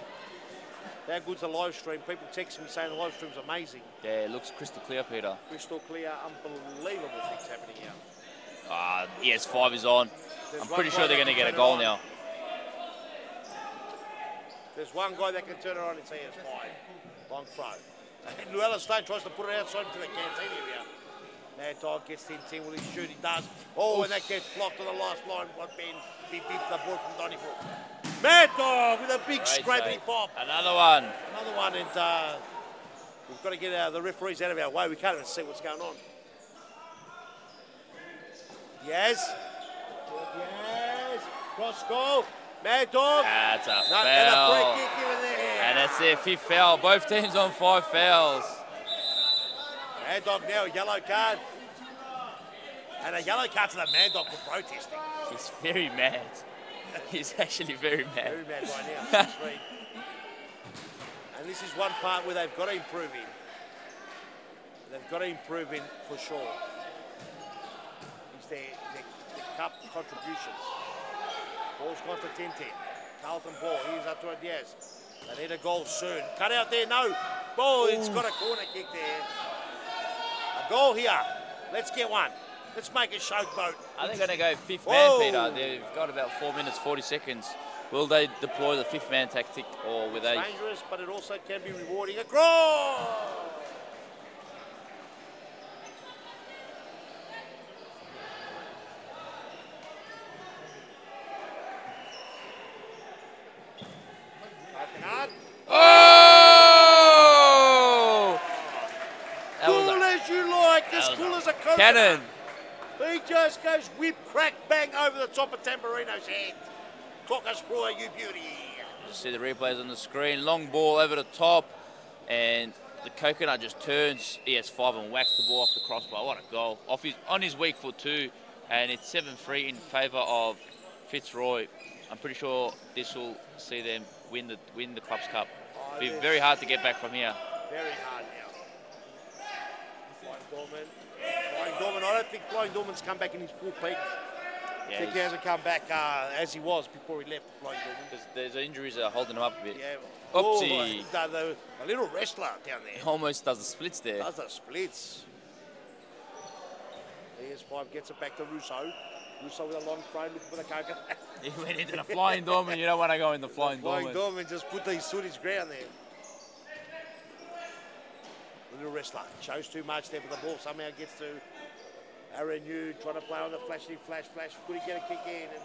How good's the live stream? People text me saying the live stream's amazing. Yeah, it looks crystal clear, Peter. Crystal clear, unbelievable things happening here. Yes, 5 is on. I'm pretty sure they're going to get a goal now. There's one guy that can turn it on and say it's 5. Long throw. And Llewellyn Stone tries to put it outside into the canteen area. Mad Dog gets 10-10. Will he shoot? He does. Oh, and that gets blocked to the last line. One Ben. Beep the ball from Donnyford. Mad Dog with a big scraping pop. Another one. Another one, and we've got to get the referees out of our way. We can't even see what's going on. Diaz. Cross goal. Mad Dog. That's a foul. And a free kick in there. And that's their 5th foul. Both teams on 5 fouls. Mad Dog now, a yellow card. And a yellow card to the Mad Dog for protesting. He's very mad. He's actually very mad. Very mad right now. And this is one part where they've got to improve in. They've got to improve in for sure. It's their cup contributions. Ball's gone to 10-10. Carlton ball. Here's Arturo Diaz. They need a goal soon. Cut out there. No. Ball. It's got a corner kick there. A goal here. Let's get one. Let's make a showboat. Are they going to go 5th man, Peter? They've got about 4 minutes, 40 seconds. Will they deploy the 5th man tactic, or will they? It's dangerous, but it also can be rewarding. Across! as a coconut. Cannon. He just goes whip, crack, bang over the top of Tamburino's head. Talk us through it, you beauty. You see the replays on the screen. Long ball over the top, and the coconut just turns ES5 and whacks the ball off the crossbar. What a goal! On his weak foot too, and it's 7-3 in favour of Fitzroy. I'm pretty sure this will see them win the Clubs Cup. It'll be very hard to get back from here. Very hard now. Flying Dorman. Flying Dorman. I don't think Flying Dorman's come back in his full peak. I think he hasn't come back as he was before he left Flying Dorman. There's injuries that are holding him up a bit. Yeah. Oopsie. Oh, a little wrestler down there. He almost does the splits there. Does the splits. ES5 gets it back to Russo. Russo with a long frame looking for the coconut. He went into the Flying Dorman. You don't want to go in the Flying Dorman. Flying Dorman just put his foot his ground there. Little wrestler chose too much there, but the ball somehow gets to Aaron Yu trying to play on the flash. Could he get a kick in? And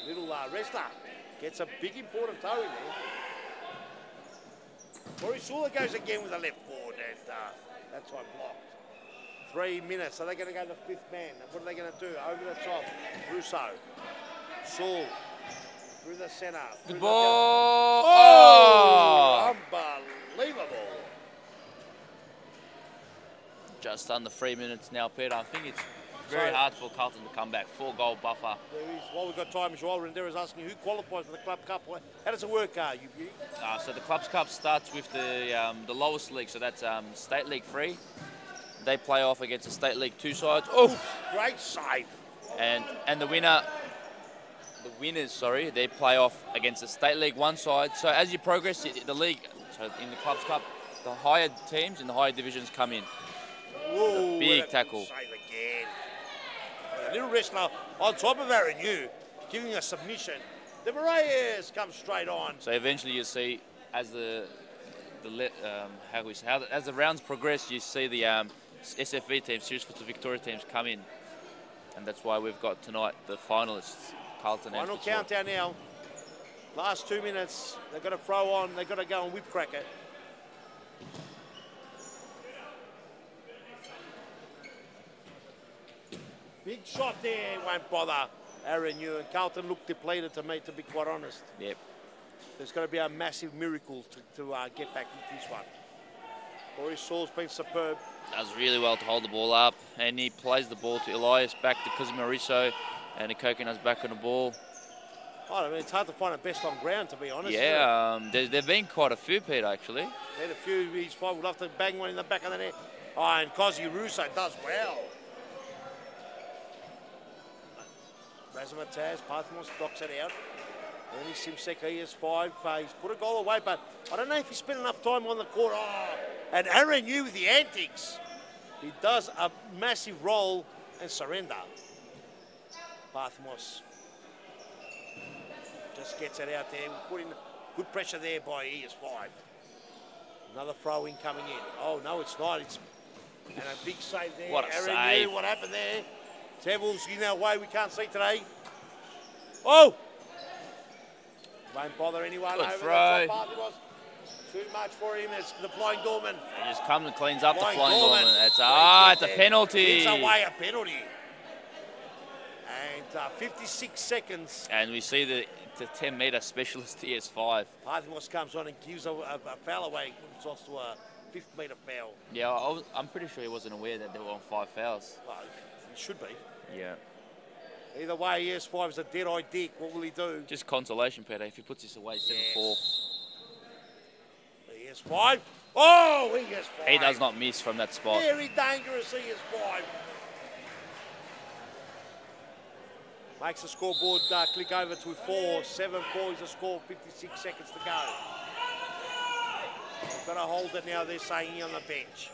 little wrestler gets a big important toe in there. Borisula goes again with a left forward, and that time blocked. 3 minutes. Are they going to go to the fifth man? What are they going to do? Over the top. Russo. Saul. Through the centre. The ball. Oh! Unbelievable. Just under 3 minutes now, Peter. I think it's very hard for Carlton to come back. 4-goal buffer. There is, while we've got time, Joel Rendera is asking who qualifies for the Club Cup. How does it work, you beauty? So the Clubs Cup starts with the lowest league, so that's State League 3. They play off against the State League 2 sides. Oh, great save! And the winners, they play off against the State League 1 side. So as you progress the league, so in the Clubs Cup, the higher teams in the higher divisions come in. Whoa, big tackle. Save again. A little wrestler on top of Aaron Yu, giving a submission. The Reyes comes straight on. So eventually you see, as as the rounds progress, you see the SFV teams, Series Futsal Victoria teams, come in, and that's why we've got tonight the finalists, Carlton. Final countdown now. Last 2 minutes. They've got to throw on. They've got to go and whip crack it. Big shot there, won't bother Aaron Yu, and Carlton looked depleted to me, to be quite honest. Yep. There's got to be a massive miracle to get back with this one. Boris Saul's been superb. Does really well to hold the ball up, and he plays the ball to Elias, back to Kazimariso, and the Coconut's back on the ball. I mean, it's hard to find a best on ground, to be honest. Yeah, there've been quite a few, Peter, actually. There's a few. He's fine. We'd love to bang one in the back of the net. Oh, and Kozi Russo does well. Razamataz, Parthmos knocks it out. Ernie Simsek, ES5, he's put a goal away, but I don't know if he spent enough time on the court. Oh, and Aaron Yu with the antics. He does a massive roll and surrender. Parthmos just gets it out there. We put in good pressure there by ES5. Another throw-in coming in. Oh, no, it's not. And a big save there. What a Aaron save. Yu, what happened there? Tevils in our way, we can't see today. Oh! Won't bother anyone. Good over throw. the top. Too much for him. It's the Flying Dorman. He just comes and cleans up Flying the Flying Dorman. Dorman. It's a penalty. Gives away a penalty. And 56 seconds. And we see the 10-metre specialist ES5. Parthmos comes on and gives a foul away. It's also a 5th-metre foul. Yeah, I'm pretty sure he wasn't aware that they were on 5 fouls. Well, he should be. Yeah. Either way, ES5 is a dead-eyed dick. What will he do? Just consolation, Peter, if he puts this away 7-4. ES5. Oh, ES5. He does not miss from that spot. Very dangerous, ES5. Makes the scoreboard click over to 4. 7-4 is the score, 56 seconds to go. We've got to hold it now, they're saying he on the bench.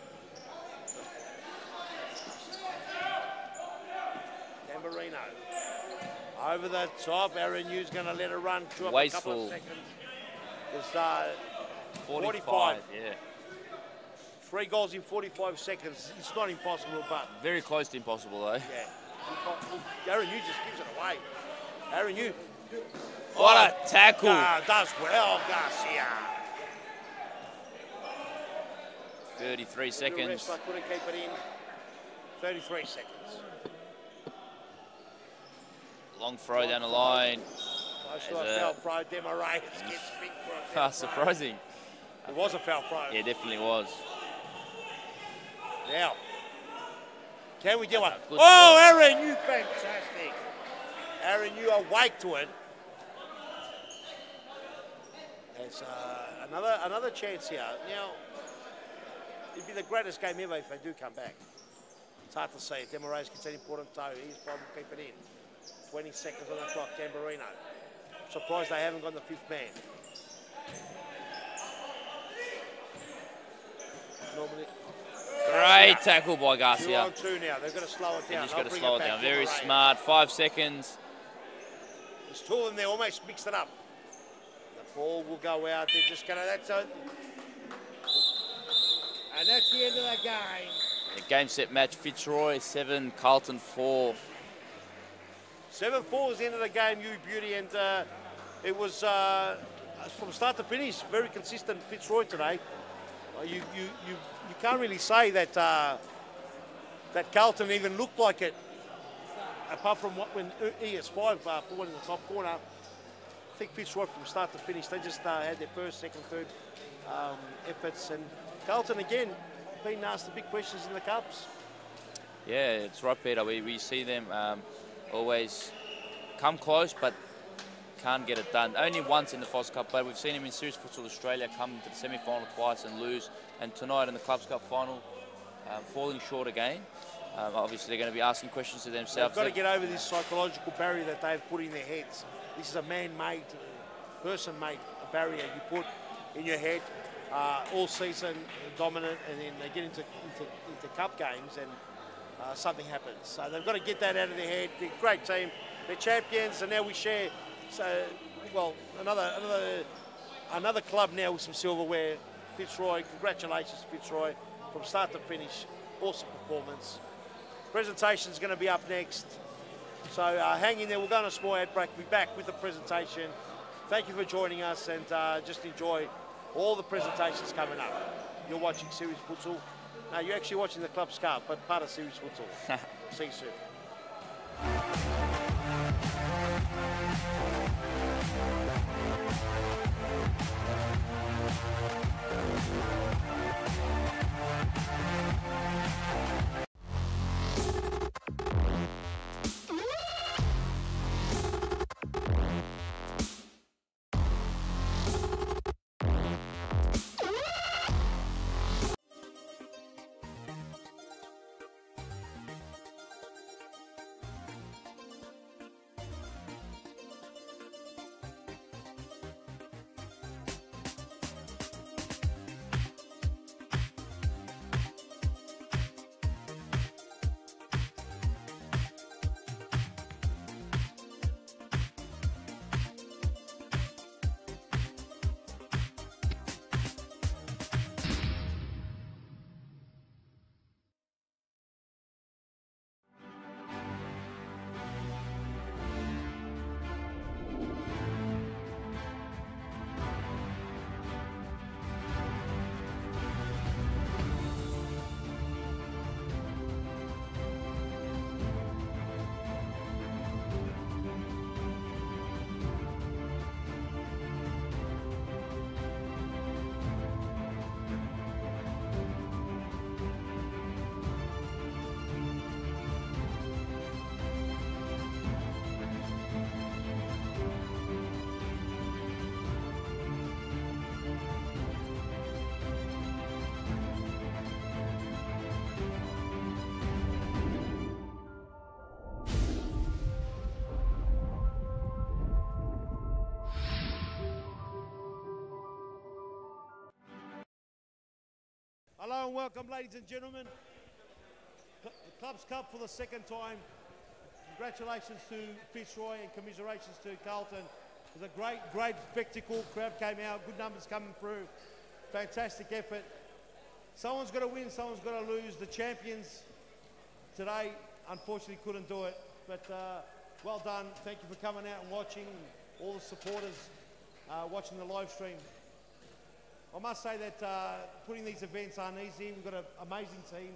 Tamburino. Over the top, Aaron Yu's going to let it run to a couple of seconds. It's 45. Yeah. 3 goals in 45 seconds. It's not impossible, but... Very close to impossible, though. Yeah. Aaron Yu just gives it away. Aaron Yu. What a tackle. Does well, Garcia. 33 seconds. Couldn't keep it in. 33 seconds. Long throw down the line. Close to a foul throw. Demarais gets big for a foul throw. Surprising. It was a foul throw. Yeah, definitely was. Now, can we get one? Good Oh, Aaron, you fantastic. Aaron, you awake to it. There's another chance here. Now, it'd be the greatest game ever if they do come back. It's hard to say. Demarais gets an important toe. He's probably keep it in. 20 seconds on the clock, Tamburino. Surprised they haven't got the fifth man. Normally. Great tackle by Garcia. 2 on 2 now. They've got to slow it down. They just got to bring slow it back down. Very Demarais. smart. 5 seconds. There's 2 of them there, almost mixed it up. The ball will go out. They're just going to, and that's the end of that game. The game set match, Fitzroy 7, Carlton 4. 7-4 was the end of the game, you beauty, and it was from start to finish very consistent. Fitzroy today. You can't really say that that Carlton even looked like it, apart from when ES5 put one in the top corner. I think Fitzroy from start to finish, they just had their first, second, third efforts, and Carlton again been asked the big questions in the Cups. Yeah, it's right, Peter. We see them always come close, but can't get it done. Only once in the Foz Cup, but we've seen him in Series Futsal Australia come to the semi-final twice and lose, and tonight in the Clubs Cup final, falling short again. Obviously, they're going to be asking questions to themselves. They've got to get over this psychological barrier that they've put in their heads. This is a man-made, person-made barrier you put in your head all season, dominant, and then they get into cup games and something happens. So they've got to get that out of their head. They're a great team. They're champions, and now we share. So, well, another club now with some silverware. Fitzroy, congratulations, Fitzroy, from start to finish. Awesome performance. Presentation's going to be up next. So hang in there. We'll go on a small ad break. We'll be back with the presentation. Thank you for joining us, and just enjoy all the presentations coming up. You're watching Series Futsal. No, you're actually watching the Club's Cup, but part of Series Futsal. See you soon. Hello and welcome, ladies and gentlemen. The Club's Cup for the second time. Congratulations to Fitzroy and commiserations to Carlton. It was a great spectacle. Crowd came out, good numbers coming through. Fantastic effort. Someone's got to win, someone's got to lose. The champions today unfortunately couldn't do it, but well done. Thank you for coming out and watching, all the supporters watching the live stream. I must say that putting these events aren't easy. We've got an amazing team.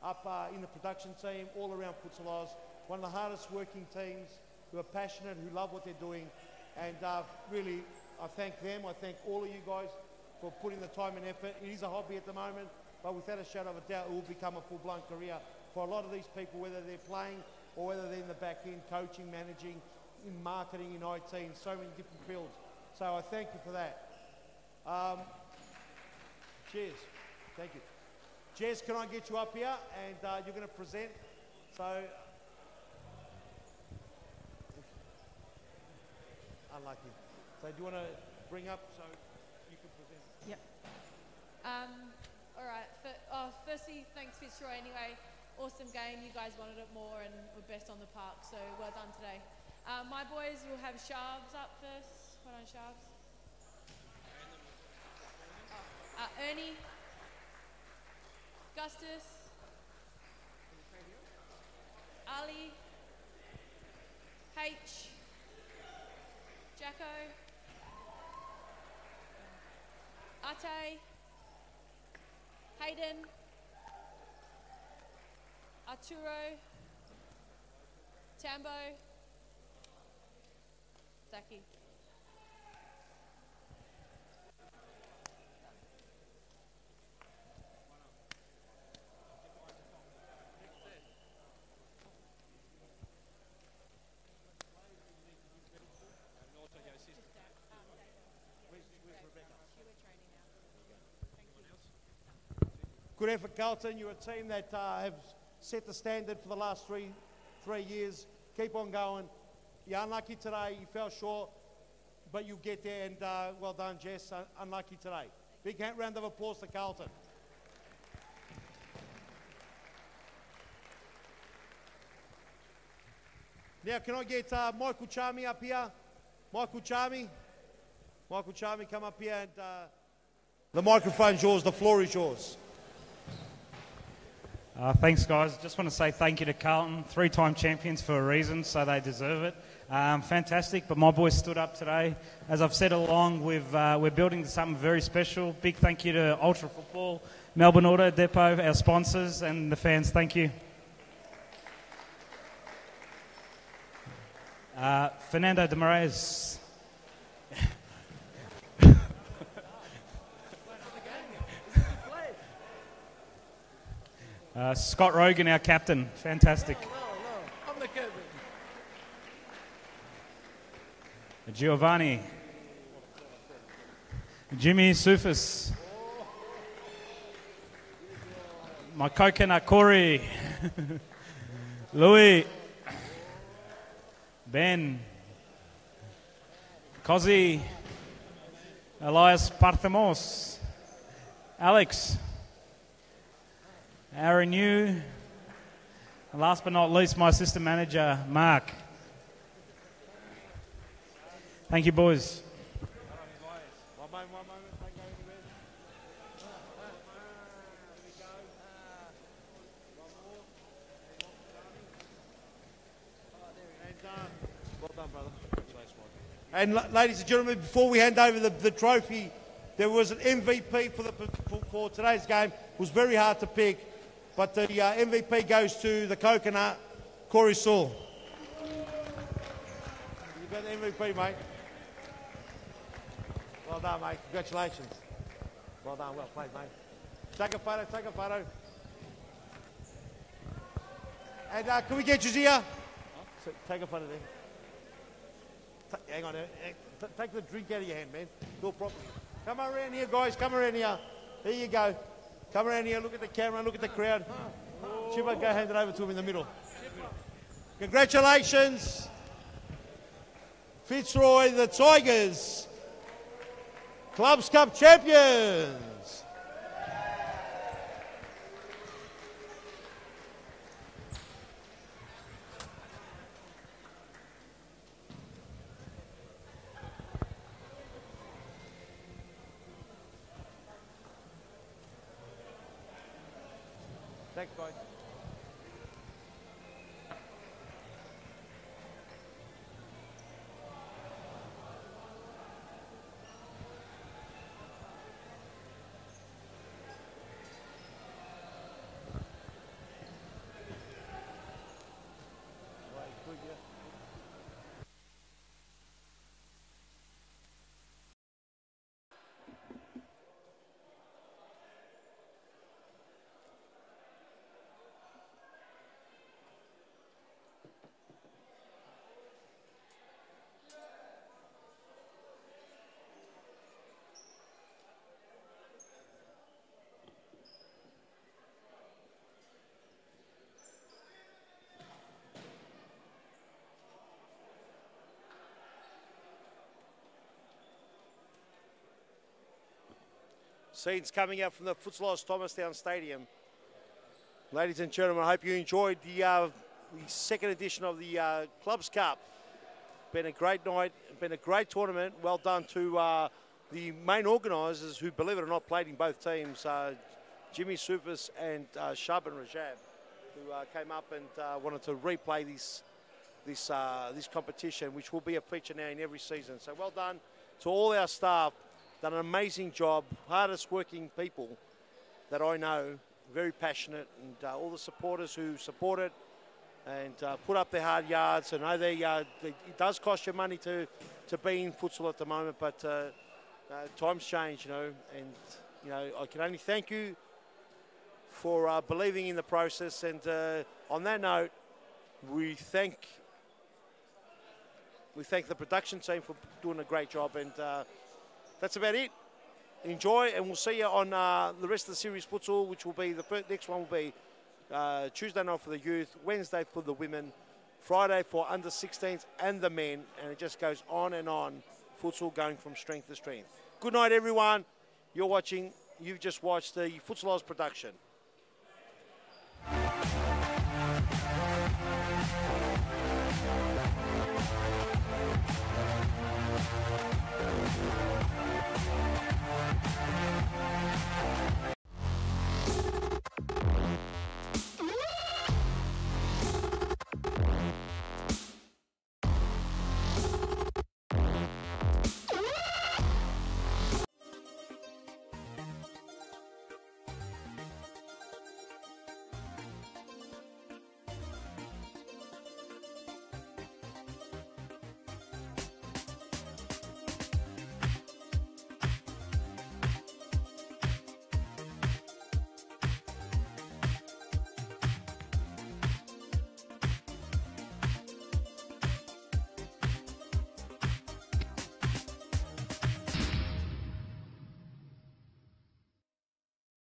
up in the production team, all around Futsal Oz. One of the hardest working teams who are passionate, who love what they're doing. And really, I thank them. I thank all of you guys for putting the time and effort. It is a hobby at the moment, but without a shadow of a doubt, it will become a full-blown career for a lot of these people, whether they're playing or whether they're in the back end, coaching, managing, in marketing, in IT, in so many different fields. So I thank you for that. Cheers. Thank you. Jez, can I get you up here? And you're going to present. So, unlucky. So do you want to bring up so you can present? Yep. All right. Firstly, thanks Fitzroy anyway. Awesome game. You guys wanted it more and were best on the park, so well done today. My boys will have Sharves up first. Hold on, Sharves. Ernie, Gustus, Ali, H, Jacko, Ate, Hayden, Arturo, Tambo, Zaki. Good effort, Carlton. You're a team that have set the standard for the last three years. Keep on going. You're unlucky today. You fell short, but you'll get there. And well done, Jess. Unlucky today. Big round of applause to Carlton. Now, can I get Michael Charmy up here? Michael Charmy, come up here. And the microphone's yours. The floor is yours. Thanks, guys. Just want to say thank you to Carlton, 3-time champions for a reason, so they deserve it. Fantastic, but my boys stood up today. As I've said all along, we're building to something very special. Big thank you to Ultra Football, Melbourne Auto Depot, our sponsors, and the fans. Thank you. Fernando de Moraes. Scott Rogan, our captain. Fantastic. No, I'm the captain. Giovanni. Jimmy Sufis. My coconut Corey. Louis. Ben. Cozy. Elias Parthamos. Alex. Aaron Yu, and last but not least, my assistant manager, Mark. Thank you, boys. One moment. Don't go anywhere. Well done, brother. And ladies and gentlemen, before we hand over the trophy, there was an MVP for today's game. It was very hard to pick. But the MVP goes to the coconut, Corey Saul. You got the MVP, mate. Well done, mate. Congratulations. Well done. Well played, mate. Take a photo. And can we get Jazia? So, take a photo there. Hang on. Take the drink out of your hand, man. Do it properly. Come around here, guys. Come around here. Here you go. Come around here, look at the camera, look at the crowd. Chipper, go hand it over to him in the middle. Congratulations, Fitzroy, the Tigers, Clubs Cup champions. Thanks, guys. Scenes coming out from the Futsal Thomastown Stadium. Ladies and gentlemen, I hope you enjoyed the second edition of the Clubs Cup. Been a great night, been a great tournament. Well done to the main organisers who, believe it or not, played in both teams. Jimmy Supis and Shab and Rajab, who came up and wanted to replay this competition, which will be a feature now in every season. So well done to all our staff. Done an amazing job, hardest working people that I know, very passionate, and all the supporters who support it and put up their hard yards. I know it does cost you money to be in futsal at the moment, but times change, and I can only thank you for believing in the process. And on that note, we thank the production team for doing a great job, and that's about it. Enjoy, and we'll see you on the rest of the series futsal, which will be the next one will be Tuesday night for the youth, Wednesday for the women, Friday for under 16s and the men, and it just goes on and on. Futsal going from strength to strength. Good night, everyone. You've just watched the Futsal Oz production.